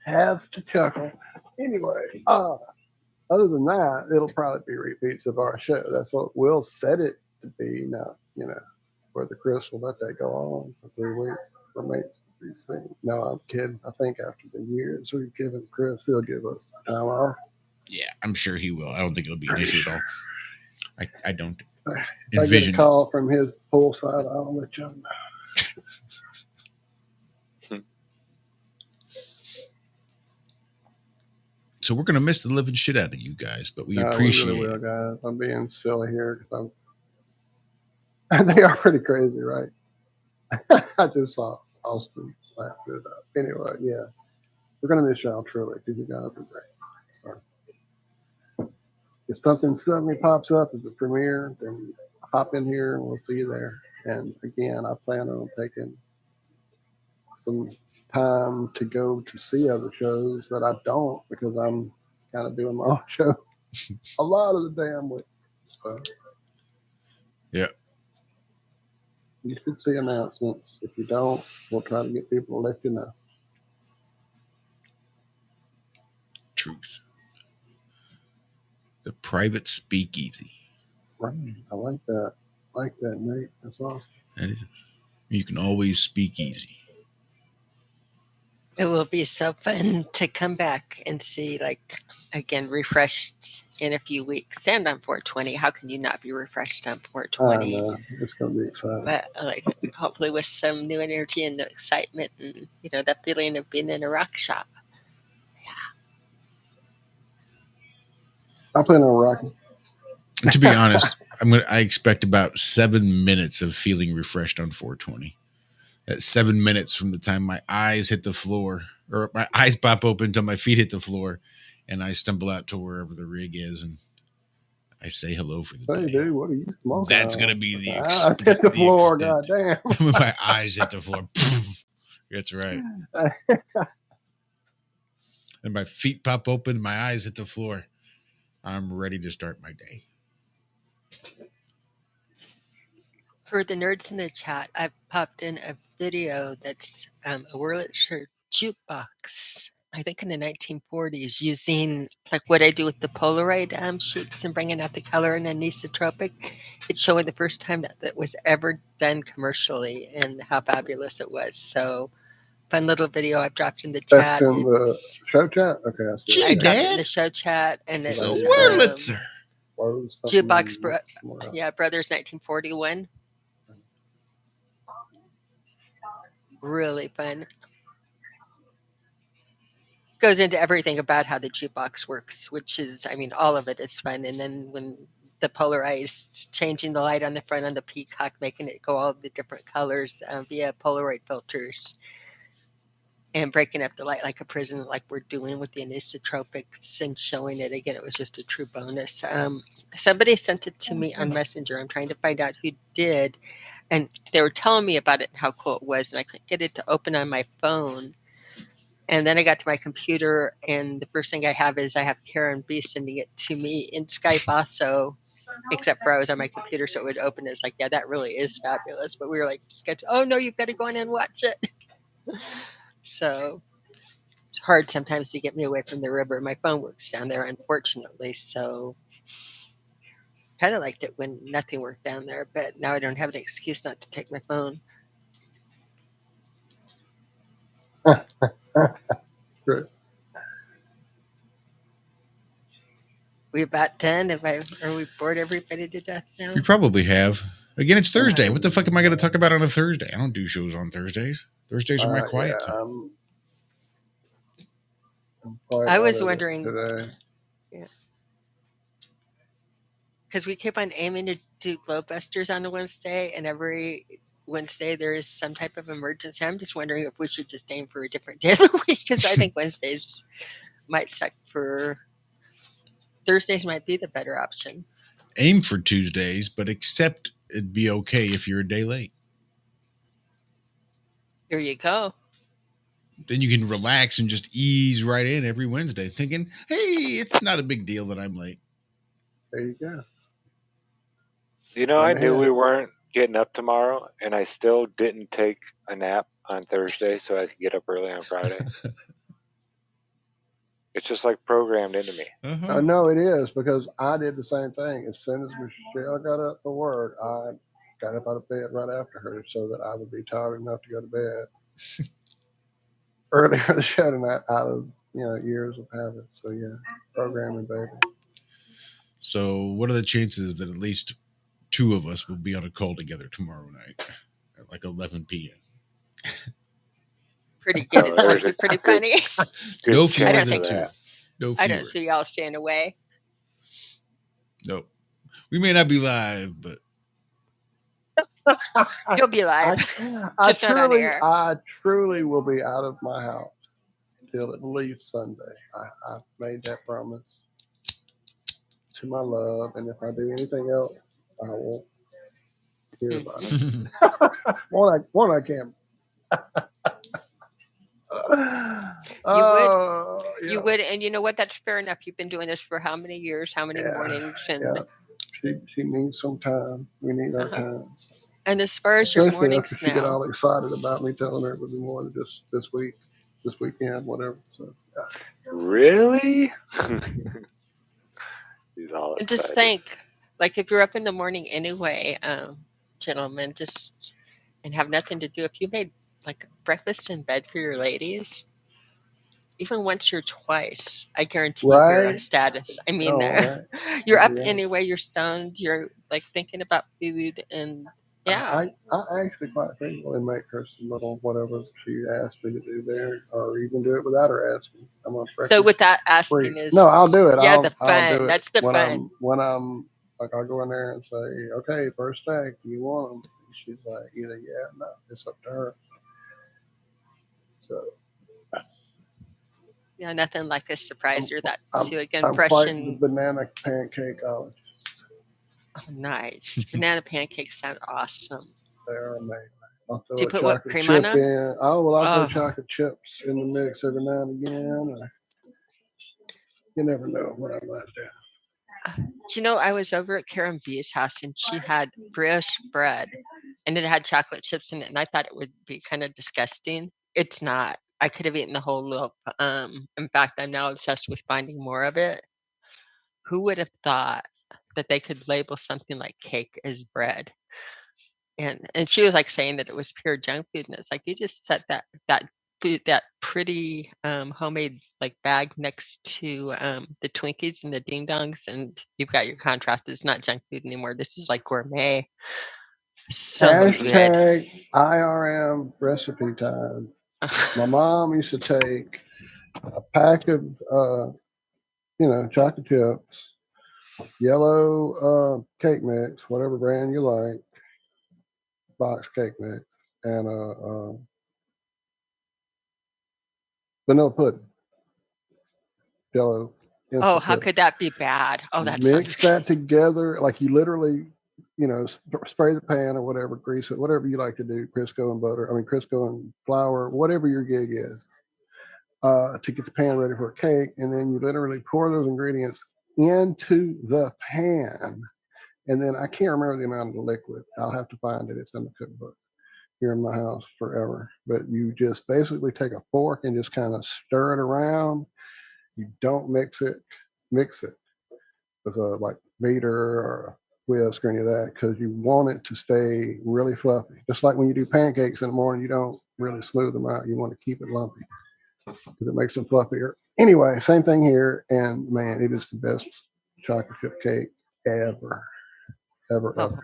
has to chuckle. Anyway, other than that, it'll probably be repeats of our show. That's what we'll set it to be. Now, whether Chris will let that go on for 3 weeks remains to be seen. No, I'm kidding. I think after the years we've given Chris, he'll give us time off. Yeah, I'm sure he will. I don't think it'll be an issue at all. I don't If I get a envision it. call from his poolside, I'll let you know. So we're gonna miss the living shit out of you guys, but we No, appreciate we really it. will, guys. I'm being silly here because they are pretty crazy, right? I just saw Austin slap it up. Anyway, yeah, we're gonna miss y'all truly because you guys are great. So, if something suddenly pops up as a premiere, then hop in here and we'll see you there. And again, I plan on taking some time to go to see other shows that I don't because I'm kind of doing my own show a lot of the damn week. So Yeah, you should see announcements. If you don't, we'll try to get people to let you know. truth. The private speakeasy. Right. I like that. Nate. That's awesome. That is, you can always speak easy. It will be so fun to come back and see, again, refreshed in a few weeks and on 420. How can you not be refreshed on I 420? know. It's going to be exciting. But hopefully with some new energy and excitement and that feeling of being in a rock shop. I plan on rocking. And to be honest, I expect about 7 minutes of feeling refreshed on 420. That's 7 minutes from the time my eyes hit the floor, or my eyes pop open until my feet hit the floor, and I stumble out to wherever the rig is, and I say hello for the Hey, day. dude, what are you smoking? That's gonna be the I hit the floor. extent. Goddamn. When my eyes hit the floor. That's right. And my feet pop open, my eyes hit the floor. I'm ready to start my day. For the nerds in the chat, I've popped in a video that's a Wurlitzer jukebox, I think in the 1940s, using like what I do with the Polaroid sheets and bringing out the color in anisotropic. It's showing the first time that was ever done commercially and how fabulous it was. So, fun little video I've dropped in the chat. That's in the show chat? Okay, I see. Gee, I dropped it in Dad, the show chat, and it's a it's Wurlitzer. Jukebox Brothers 1941. Really fun. Goes into everything about how the jukebox works, which is, all of it is fun. And then when the polarized, changing the light on the front on the peacock, making it go all the different colors via Polaroid filters, and breaking up the light like a prism, like we're doing with the anisotropics, and showing it again. It was just a true bonus. Somebody sent it to me on Messenger. I'm trying to find out who did, and they were telling me about it and how cool it was, and I couldn't get it to open on my phone. And then I got to my computer, and the first thing I have Karen B sending it to me in Skype also, except for I was on my computer, so it would open. It's like, yeah, that really is fabulous. But we were like, oh no, you've got to go in and watch it. So it's hard sometimes to get me away from the river. My phone works down there, unfortunately. So kind of liked it when nothing worked down there, but now I don't have an excuse not to take my phone. Great. We about done? Are we bored everybody to death now? We probably have. Again, it's Thursday. What the fuck am I going to talk about on a Thursday? I don't do shows on Thursdays. Thursdays are my quiet Yeah, time. I'm quite I was out of it wondering, today. because we keep on aiming to do Globebusters on a Wednesday, and every Wednesday there is some type of emergency. I'm just wondering if we should just aim for a different day of the week, because I think Wednesdays might suck for Thursdays might be the better option. Aim for Tuesdays, but accept it'd be okay if you're a day late. Here you go. Then you can relax and just ease right in every Wednesday, thinking, "Hey, it's not a big deal that I'm late." There you go. You know, I Plan knew ahead. we weren't getting up tomorrow, and I still didn't take a nap on Thursday so I could get up early on Friday. It's just like programmed into me. Uh-huh. I know it is, because I did the same thing. As soon as Michelle got up for work, I got up out of bed right after her so that I would be tired enough to go to bed earlier the show tonight, out of years of habit. So yeah, programming, baby. So, what are the chances that at least two of us will be on a call together tomorrow night at like 11 p.m.? Pretty good. It there's might be a pretty good- funny. Good No chance fewer don't of than think- two. that. No I fewer. don't see y'all staying away. Nope. We may not be live, but You'll be live. I Just not on air. truly will be out of my house till at least Sunday. I made that promise to my love, and if I do anything else, I won't hear about it. One I can't. You would, and you know what? That's fair enough. You've been doing this for how many years? How many Yeah, mornings? And yeah. She needs some time. We need our time. and as far as your Especially mornings after she got now, all excited about me telling her it would be more than just this weekend, whatever. So Really? He's all and just excited. think, like if you're up in the morning anyway, gentlemen, just and have nothing to do. If you made like breakfast in bed for your ladies, even once or twice, I guarantee you're on Right? status. I mean, Right. you're up Yeah. anyway. You're stoned. You're like thinking about food, and yeah. I actually quite frequently make her some little whatever she asked me to do there, or even do it without her asking. I'm a So breakfast without asking freak. is No, I'll do it. Yeah, I'll the do fun. it That's the when fun. I'm like, I'll go in there and say, okay, first steak, do you want them? And she's like, either yeah, or no. It's up to her. So Yeah, nothing like a surprise or that to again I'm quite the freshen. banana pancakeologist. Oh, nice. Banana pancakes sound awesome. They're amazing. I'll throw Do you a put whipped chocolate cream chip on them? in. Oh, well, I'll Oh. throw chocolate chips in the mix every now and again. You never know what I might do. Do you know, I was over at Karen B's house and she had brioche bread and it had chocolate chips in it, and I thought it would be kind of disgusting. It's not. I could have eaten the whole loaf. In fact, I'm now obsessed with finding more of it. Who would have thought that they could label something like cake as bread? And she was like saying that it was pure junk food, and it's like you just set that food, that pretty homemade like bag next to the Twinkies and the Ding Dongs, and you've got your contrast. It's not junk food anymore. This is like gourmet. So good. Hashtag IRM recipe time. My mom used to take a pack of, chocolate chips, yellow cake mix, whatever brand you like, box cake mix, and vanilla pudding. Jello. Oh, how could that be bad? Oh, that Mix sounds good. that together, like you literally, spray the pan or whatever, grease it, whatever you like to do, Crisco and butter. I mean, Crisco and flour, whatever your gig is, to get the pan ready for a cake. And then you literally pour those ingredients into the pan. And then I can't remember the amount of the liquid. I'll have to find it. It's in the cookbook here in my house forever. But you just basically take a fork and just kind of stir it around. You don't mix it with a like beater or a whisk or any of that, because you want it to stay really fluffy. Just like when you do pancakes in the morning, you don't really smooth them out. You want to keep it lumpy because it makes them fluffier. Anyway, same thing here. And man, it is the best chocolate chip cake ever. Oh.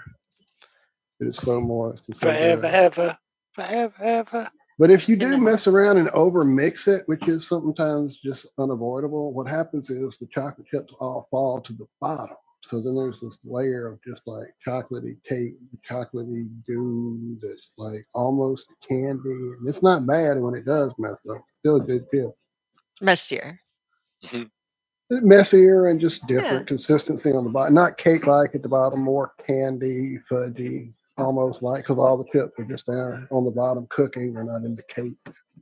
It is so moist and so Forever, good. ever. But if you do And mess around and over mix it, which is sometimes just unavoidable, what happens is the chocolate chips all fall to the bottom. So then there's this layer of just like chocolatey cake, chocolatey goo that's like almost candy. And it's not bad when it does mess up. Still a good chip. messier. It's messier and just Yeah. different consistency on the bottom. Not cake like at the bottom, more candy, fudgy, almost like because all the chips are just there on the bottom cooking. They're not in the cake,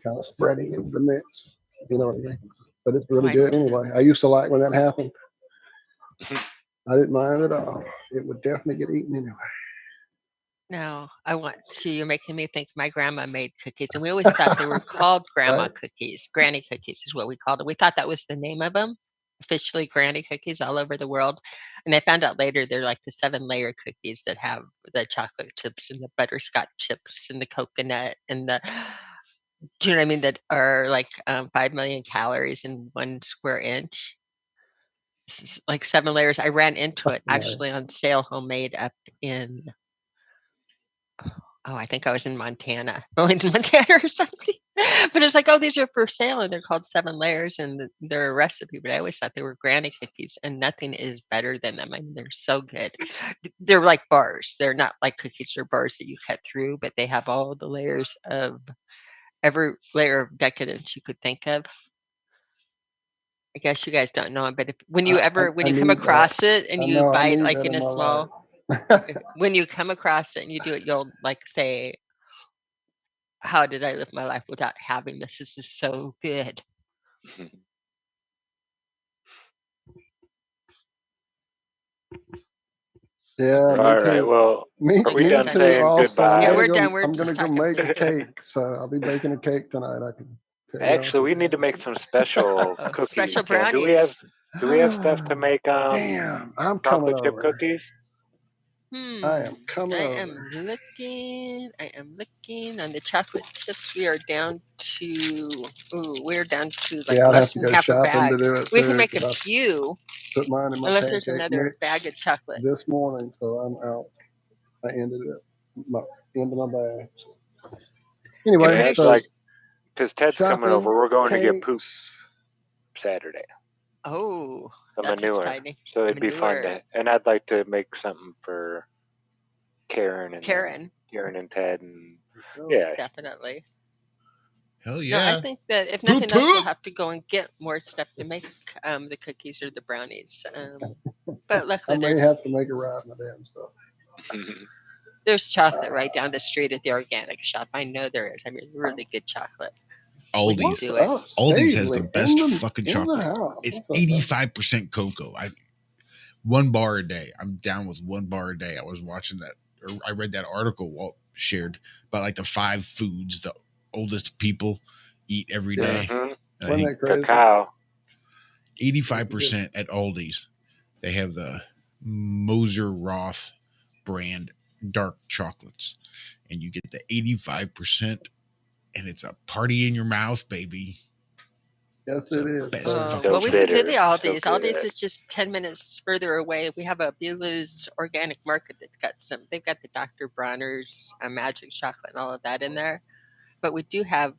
kind of spreading into the mix. You know what I mean? But it's really I good do. anyway. I used to like when that happened. I didn't mind at all. It would definitely get eaten anyway. No, I want to. You're making me think my grandma made cookies, and we always thought they were called grandma Right? cookies. Granny cookies is what we called it. We thought that was the name of them, officially granny cookies all over the world. And I found out later they're like the 7-layer cookies that have the chocolate chips and the butterscotch chips and the coconut and the, do you know what I mean? That are like 5 million calories in 1 square inch. It's like 7 layers. I ran into it Right. actually on sale homemade up in, oh, I think I was in Montana, Burlington, Montana or something. But it's like, oh, these are for sale and they're called 7 layers and they're a recipe. But I always thought they were granny cookies and nothing is better than them. I mean, they're so good. They're like bars. They're not like cookies, they're bars that you cut through, but they have all the layers of every layer of decadence you could think of. I guess you guys don't know it, but when you I come need that. across it and I you know I buy it need like that in in a my small, life. when you come across it and you do it, you'll like say, how did I live my life without having this? This is so good. Yeah, All me right. too. Well, Me, are we Like me done it's too. saying Also, I'm yeah, goodbye? we're done. We're I'm gonna just go talking make food. cake. So I'll be baking a cake tonight. I can tell you. Actually, we need to make some special Oh, cookies, special Ken. brownies. Do we have stuff to make Damn, I'm coming chocolate chip over. cookies? I Hmm. am coming I over. am looking. I am looking on the chocolate chips. We are down to. Ooh, we're down to like Yeah, I'd have less to than go half a shopping to bag. do it We can too make a because I few, put mine in my unless there's pancake another bag mix of chocolate. this morning, so I'm out. I ended it. My end of my bag. If Anyway, we Yeah, make, it's so like because Ted's coming shopping, over. We're going to get poop cakes. Saturday, oh, the that's manure. exciting. So it'd be fun Manure. and I'd like to make something for Karen and Karen, Karen and Ted, and Oh, yeah, definitely. Hell No, I yeah. think that if Poop nothing else, we'll poop. have to go and get more stuff to make the cookies or the brownies. But I luckily, may have to make it right my damn stuff. there's chocolate right down the street at the organic shop. I know there is. I mean, really good chocolate. We can Aldi's. do it. Aldi's has the Stately best in fucking the chocolate. house. It's What's up, bro? 85% cocoa. 1 bar a day. I'm down with 1 bar a day. I was watching that, or I read that article Walt shared about like the 5 foods the oldest people eat every Yeah. day. Mhm. And I Wasn't think that crazy? Cacao. 85% at Aldi's. They have the Moser Roth brand dark chocolates, and you get the 85%, and it's a party in your mouth, baby. Yes, It's it the is. best sir. fucking Well, we can do chocolate. the So Aldi's. good. Aldi's is just 10 minutes further away. We have a Belu's Organic Market that's got some. They've got the Dr. Bronner's Magic Chocolate and all of that in there. But we do have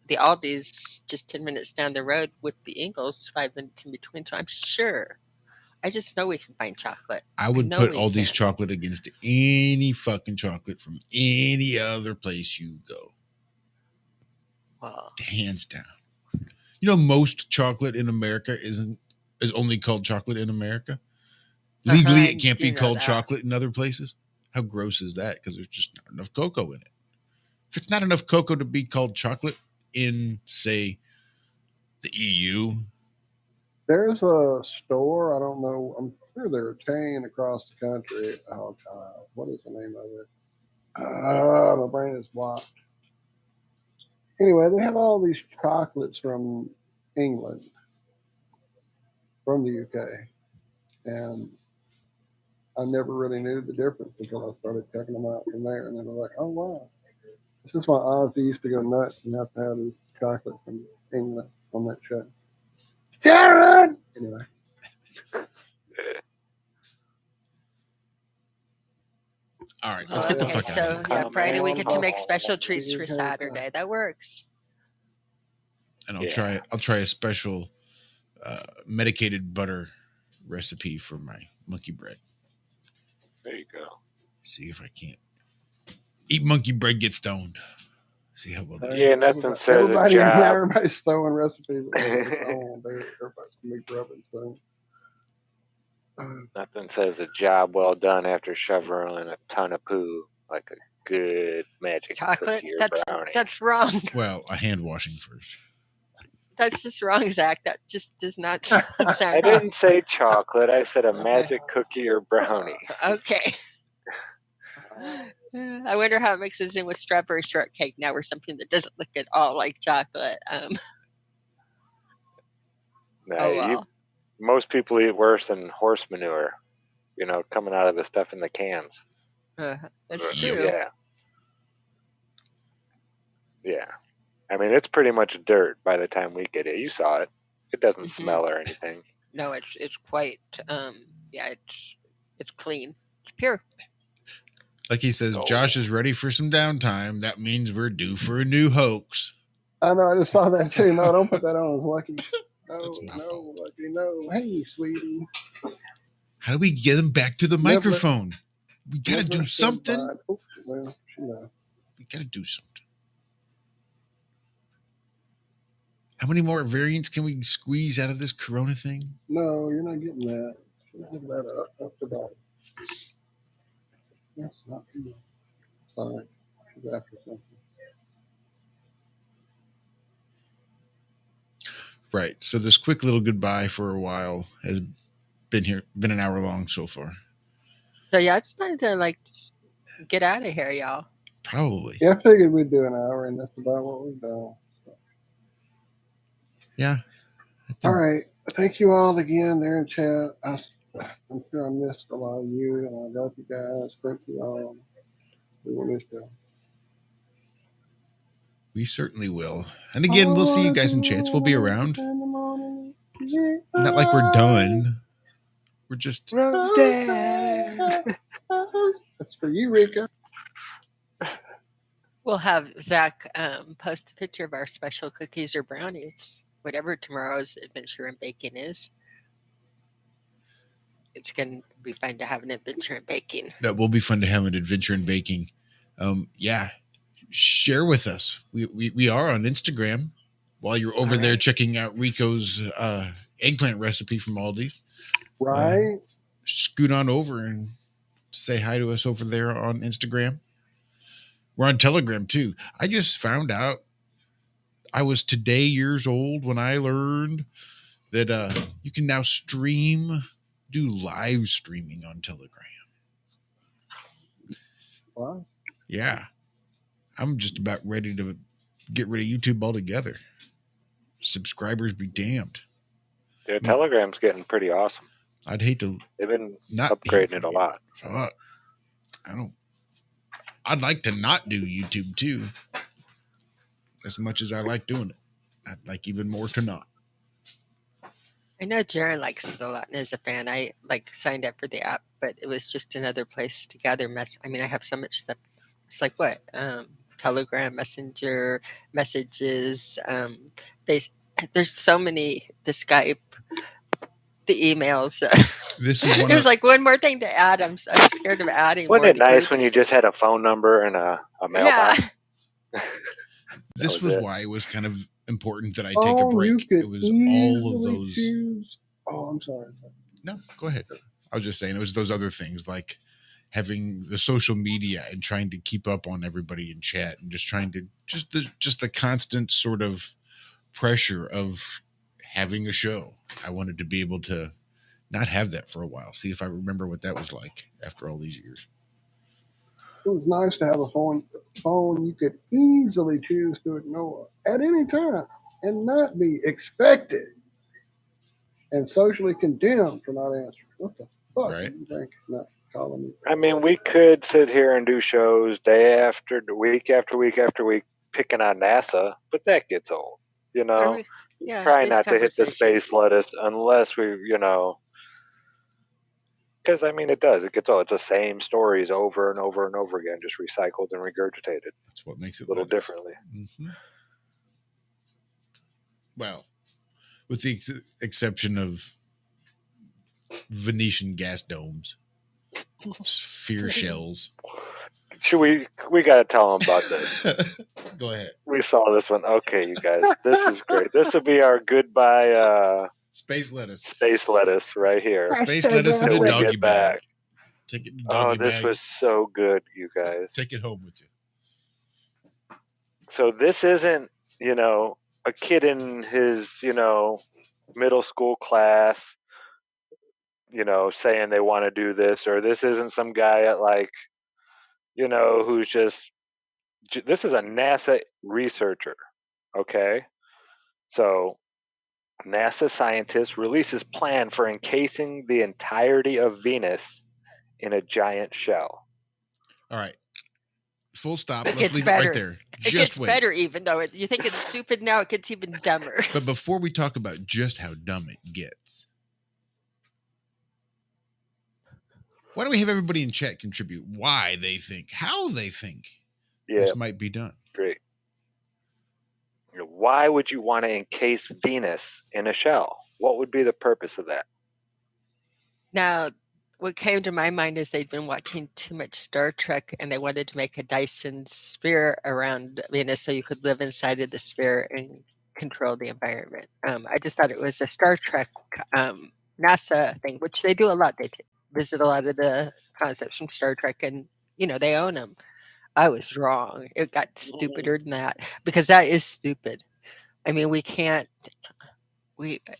the Aldi's just 10 minutes down the road with the Ingles, 5 minutes in between. So I'm sure. I just know we can find chocolate. I I would know put we Aldi's can. chocolate against any fucking chocolate from any other place you go. Well, Hands down. You know, most chocolate in America is only called chocolate in America. Legally, I it can't do be know called that. chocolate in other places. How gross is that? Because there's just not enough cocoa in it. If it's not enough cocoa to be called chocolate in, say, the EU, There's a store. I don't know. I'm sure they're a chain across the country. Oh God, what is the name of it? My brain is blocked. Anyway, they have all these chocolates from England, from the UK, and I never really knew the difference until I started checking them out from there, and then I'm like, oh wow, this is why Ozzy used to go nuts and have to have his chocolate from England on that show. Sharon. Anyway, All right, let's get the Okay, fuck out so of here. yeah, Come Friday we get to make on. special treats for Here's how it's done. Saturday. That works. And Yeah. I'll try a special medicated butter recipe for my monkey bread. There you go. See if I can't eat monkey bread, get stoned. See how well that. Yeah, nothing says a everybody job. everybody's throwing recipes at once. It's on there. Everybody's gonna be grubbing soon. Nothing says a job well done after shoveling a ton of poo like a good magic Chocolate? cookie or brownie. That's wrong. Well, a hand washing first. That's just wrong, Zach. That just does not sound I right. didn't say chocolate. I said a Okay. magic cookie or brownie. Okay. I wonder how it mixes in with strawberry shortcake now, or something that doesn't look at all like chocolate. Nah, Oh well. most people eat worse than horse manure, coming out of the stuff in the cans. That's Yep. true. Yeah. Yeah. I mean, it's pretty much dirt by the time we get it. You saw it. It doesn't smell or anything. No, it's quite it's clean. It's pure. Like he says, Oh. Josh is ready for some downtime. That means we're due for a new hoax. I know. I just saw that too. No, don't put that on, Lucky. That's my No, fault. Lucky. No. Hey, sweetie. How do we get him back to the Nibbler. microphone? We gotta Nibbler do said something. bye. Oh, well, she knows. We gotta do something. How many more variants can we squeeze out of this Corona thing? No, you're not getting that. She's getting that up to date. That's not true. Sorry. She's after something. Right. So this quick little goodbye for a while has been an hour long so far. So yeah, it's time to just get out of here, y'all. Probably. Yeah, I figured we'd do an hour, and that's about what we've done. Yeah. All right. Thank you all again there in chat. I'm sure I missed a lot of you, and I love you guys. Thank you all. We will miss you. We certainly will. And again, we'll see you guys in chats. We'll be around. Not like we're done. We're just Rose Day. That's for you, Rika. We'll have Zach post a picture of our special cookies or brownies, whatever tomorrow's adventure in baking is. It's going to be fun to have an adventure in baking. that will be fun to have an adventure in baking. Yeah. Share with us. We are on Instagram while you're over there checking out Rico's eggplant recipe from Aldi's. Right? Scoot on over and say hi to us over there on Instagram. We're on Telegram too. I just found out I was today years old when I learned that you can now do live streaming on Telegram. Wow. Yeah. I'm just about ready to get rid of YouTube altogether. Subscribers be damned. Yeah, Telegram's getting pretty awesome. I'd hate to They've been not upgrading it a lot. Fuck. I'd like to not do YouTube too. As much as I like doing it. I'd like even more to not. I know Jaron likes it a lot and is a fan. I signed up for the app, but it was just another place to gather I have so much stuff. It's like what? Telegram, Messenger, messages, there's so many, the Skype, the emails. This is There's one more thing to add. I'm scared of adding Wasn't more it nice groups. when you just had a phone number and a mailbox? Yeah. This was it. why it was kind of important that I take a break. It was all of those. Oh, I'm sorry. No, go ahead. I was just saying it was those other things like having the social media and trying to keep up on everybody in chat and just trying to just the constant sort of pressure of having a show. I wanted to be able to not have that for a while. See if I remember what that was like after all these years. It was nice to have a phone you could easily choose to ignore at any time and not be expected and socially condemned for not answering. What the fuck Right. do you think? Not calling me. I mean, we could sit here and do shows day after week after week after week picking on NASA, but that gets old. Try these not to hit the conversations. space lettuce unless we, Because I mean, it does. It gets all. It's the same stories over and over and over again, just recycled and regurgitated That's what makes it a little lettuce. differently. Mm-hmm. Well, with the exception of Venetian gas domes, sphere shells. Should we got to tell them about this. Go ahead. We saw this one. Okay, you guys, this is great. This will be our goodbye Space lettuce. space lettuce right here. Space lettuce in Till a we doggy get bag. back. Take it in a Oh, doggy this bag. was so good, you guys. Take it home with you. So this isn't, a kid in his, middle school class, saying they want to do this, or this isn't some guy at who's just, this is a NASA researcher, okay? So NASA scientist releases plan for encasing the entirety of Venus in a giant shell. All right. Full stop. It Let's gets leave better. it right there. It Just gets wait. better even though you think it's stupid now, it gets even dumber. But before we talk about just how dumb it gets, why don't we have everybody in chat contribute why they think, how they think this might be done? Great. Why would you want to encase Venus in a shell? What would be the purpose of that? Now, what came to my mind is they'd been watching too much Star Trek and they wanted to make a Dyson sphere around Venus so you could live inside of the sphere and control the environment. I just thought it was a Star Trek NASA thing, which they do a lot. They visit a lot of the concepts from Star Trek and, they own them. I was wrong. It got stupider than that because that is stupid. I mean,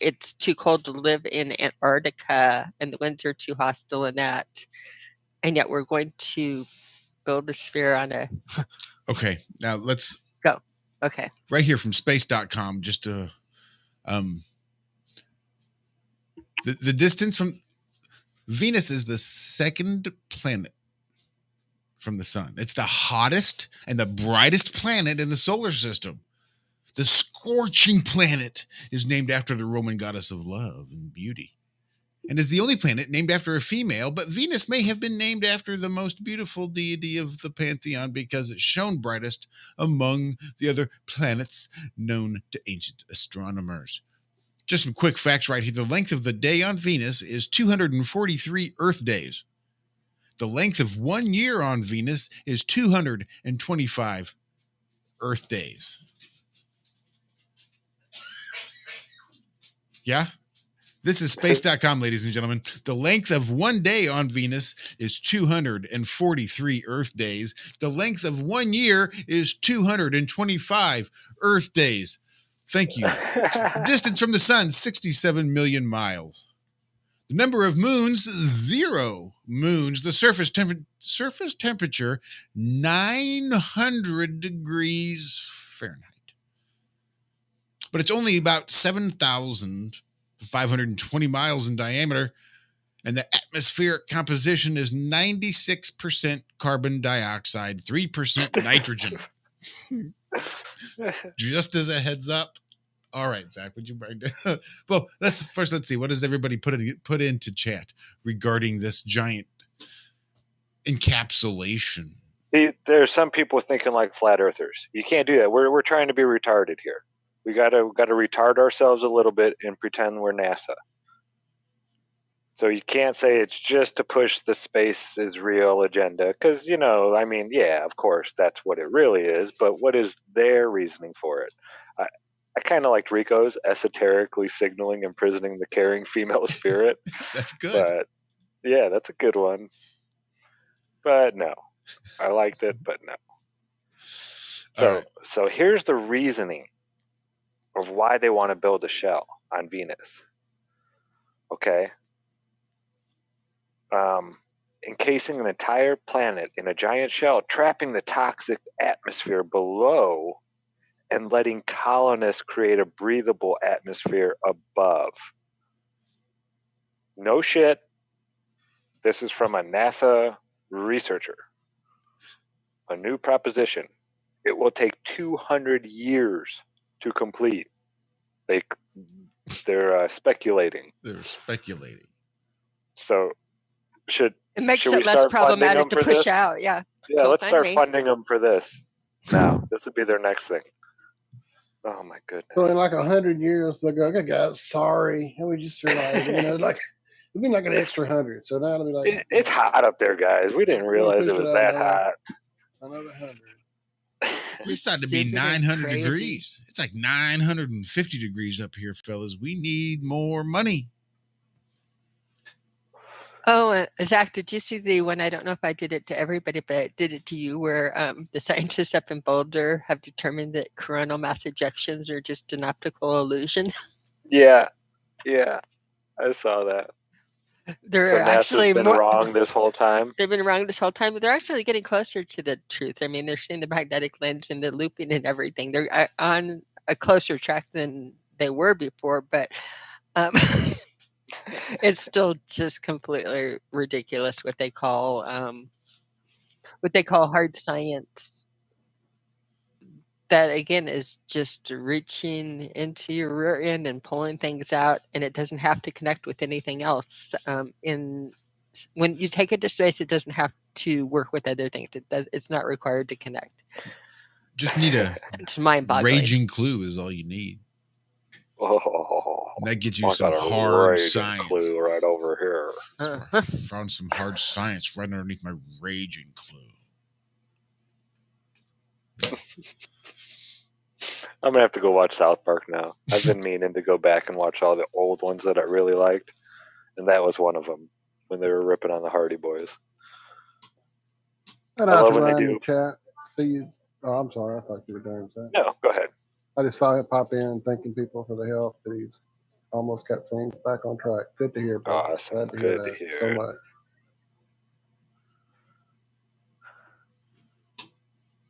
it's too cold to live in Antarctica and the winds are too hostile in that. And yet we're going to build a sphere on a. Okay. Now let's go. Okay. Right here from space.com, just to, the distance from Venus is the second planet from the sun. It's the hottest and the brightest planet in the solar system. The scorching planet is named after the Roman goddess of love and beauty, and is the only planet named after a female, but Venus may have been named after the most beautiful deity of the pantheon because it shone brightest among the other planets known to ancient astronomers. Just some quick facts right here. The length of the day on Venus is 243 Earth days. The length of 1 year on Venus is 225 Earth days. Yeah? This is space.com, ladies and gentlemen. The length of 1 day on Venus is 243 Earth days. The length of 1 year is 225 Earth days. Thank you. Distance from the sun, 67 million miles. The number of moons, 0 moons. The surface temperature, 900 degrees Fahrenheit. But it's only about 7,520 miles in diameter, and the atmospheric composition is 96% carbon dioxide, 3% nitrogen. Just as a heads up. All right, Zach, would you mind? Well, let's see. What does everybody put into chat regarding this giant encapsulation? There's some people thinking like flat earthers. You can't do that. We're trying to be retarded here. We gotta retard ourselves a little bit and pretend we're NASA. So you can't say it's just to push the space is real agenda, because yeah, of course that's what it really is. But what is their reasoning for it? I kind of liked Rico's esoterically signaling imprisoning the caring female spirit. That's good. But yeah, that's a good one. But no, I liked it, but no. So here's the reasoning of why they want to build a shell on Venus. Okay. Encasing an entire planet in a giant shell, trapping the toxic atmosphere below, and letting colonists create a breathable atmosphere above. No shit. This is from a NASA researcher. A new proposition. It will take 200 years to complete. They're speculating. They're speculating. So Should It makes should we it less start funding problematic them to for push this? out. Yeah. Yeah, Go let's fund start me. funding them for this. Now, this would be their next thing. Oh my goodness. So in like 100 years, they'll go, okay, guys, sorry. And we just realized, like, it'll be like an extra 100. So now it'll be like, It's hot up there, guys. We didn't realize it was that hot. Another 100. We thought it'd be Stupid and 900 crazy. degrees. It's like 950 degrees up here, fellas. We need more money. Oh, Zach, did you see the one? I don't know if I did it to everybody, but I did it to you, where the scientists up in Boulder have determined that coronal mass ejections are just an optical illusion. Yeah, I saw that. They're So NASA's actually been wrong this whole time. They've been wrong this whole time, but they're actually getting closer to the truth. I mean, they're seeing the magnetic lens and the looping and everything. They're on a closer track than they were before, but it's still just completely ridiculous what they call hard science. That again is just reaching into your rear end and pulling things out, and it doesn't have to connect with anything else. When you take it to space, it doesn't have to work with other things. It's not required to connect. Just need a It's mind-boggling. raging clue is all you need. Oh, And that gets you I some got a hard raging science. clue right over here. I found some hard science right underneath my raging clue. I'm gonna have to go watch South Park now. I've been meaning to go back and watch all the old ones that I really liked, and that was one of them when they were ripping on the Hardy Boys. And I I love to when they Ryan in do. the chat. See you. Oh, I'm sorry. I thought you were doing that. No, go ahead. I just saw him pop in, thanking people for the help. That he's almost got things back on track. Good to hear, bro. Awesome. Glad to hear Good to that hear. so much.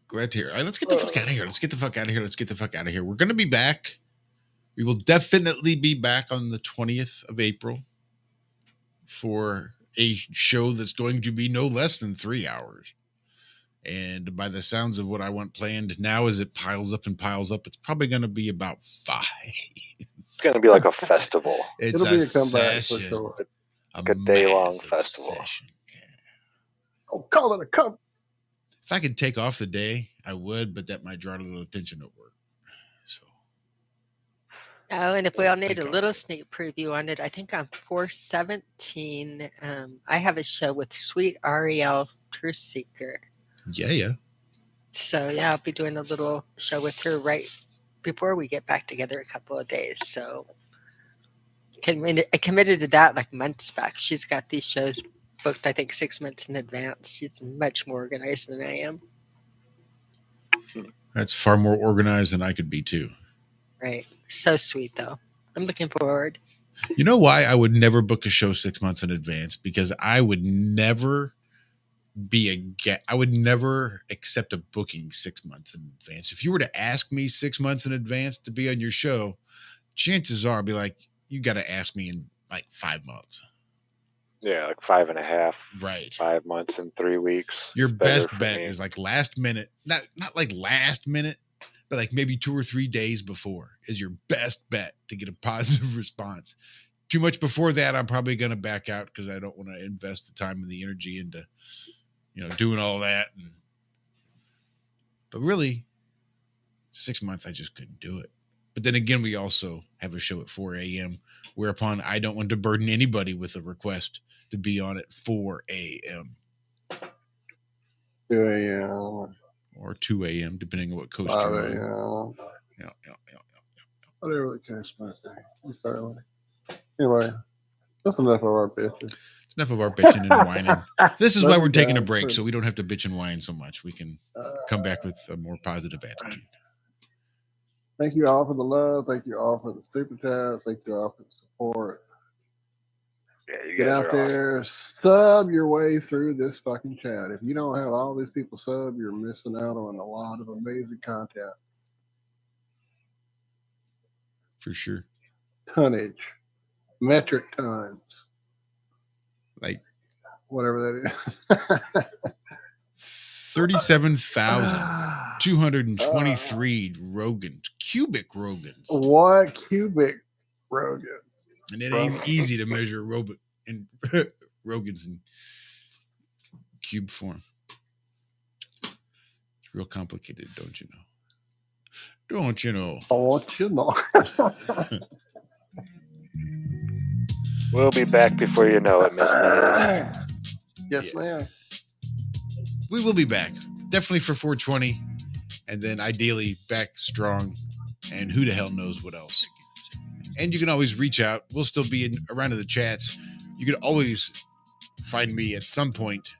Glad to hear. All right, let's get the fuck out of here. Let's get the fuck out of here. Let's get the fuck out of here. We're going to be back. We will definitely be back on the 20th of April for a show that's going to be no less than 3 hours. And by the sounds of what I want planned now, as it piles up and piles up, it's probably going to be about 5. It's gonna be like a festival. It's It'll be a comeback session. for sure. Like a day-long massive festival. session. Yeah. Oh, call it a come. If I could take off the day, I would, but that might draw a little attention at work. So Oh, and if we all need a Take little off. sneak preview on it, I think on 4/17, I have a show with Sweet Ariel Truth Seeker. yeah. So yeah, I'll be doing a little show with her right before we get back together a couple of days. So I committed to that like months back. She's got these shows booked, I think, 6 months in advance. She's much more organized than I am. That's far more organized than I could be too. Right. So sweet though. I'm looking forward. You know why I would never book a show 6 months in advance? Because I would never I would never accept a booking 6 months in advance. If you were to ask me 6 months in advance to be on your show, chances are I'd be like, you got to ask me in like 5 months. Yeah, like 5.5. Right. 5 months and 3 weeks. Your It's better best for bet me. is like last minute, not like last minute, but like maybe 2 or 3 days before is your best bet to get a positive response. Too much before that, I'm probably going to back out because I don't want to invest the time and the energy into, doing all that. But really, 6 months, I just couldn't do it. But then again, we also have a show at 4 a.m., whereupon I don't want to burden anybody with a request to be on at 4 a.m. 2 a.m. or 2 a.m., depending on what coast 5 you're on. a.m. Yeah. Whatever the case might be. Fairly. Anyway, that's enough of our bitches. It's enough of our bitching and whining. This is why Love we're you taking a guys. break, so we don't have to bitch and whine so much. We can come back with a more positive attitude. Thank you all for the love. Thank you all for the super chats. Thank you all for the support. Yeah, you Get guys out are awesome. there, sub your way through this fucking chat. If you don't have all these people sub, you're missing out on a lot of amazing content. For sure. Tonnage, metric tons, Like whatever that is. 37,223 cubic Rogans. What cubic Rogan? And it ain't easy to measure Rogan in Rogan's in cube form. It's real complicated, don't you know? Don't you know? Oh, you know. We'll be back before you know it, Miss May. Yes, Yeah. ma'am. We will be back. Definitely for 420. And then ideally back strong. And who the hell knows what else. And you can always reach out. We'll still be around in the chats. You can always find me at some point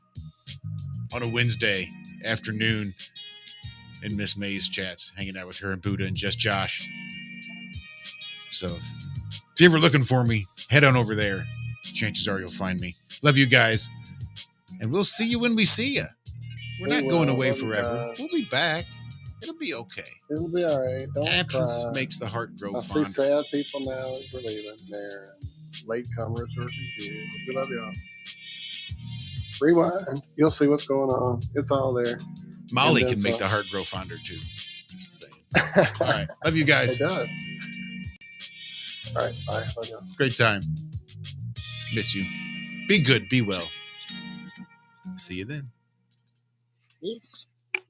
on a Wednesday afternoon in Miss May's chats, hanging out with her and Buddha and just Josh. So if you're ever looking for me, head on over there. Chances are you'll find me. Love you guys. And we'll see you when we see you. We're We not going will. away Love you forever. guys. We'll be back. It'll be okay. It'll be all right. Don't Absence cry. makes the heart grow I see fonder. sad people now as we're leaving there. Latecomers are confused. We love y'all. Rewind. You'll see what's going on. It's all there. Molly And then can make some. the heart grow fonder too. Just saying. All right. Love you guys. It does. All right. Bye. Love y'all. Great time. Miss you. Be good. Be well. See you then. Yes.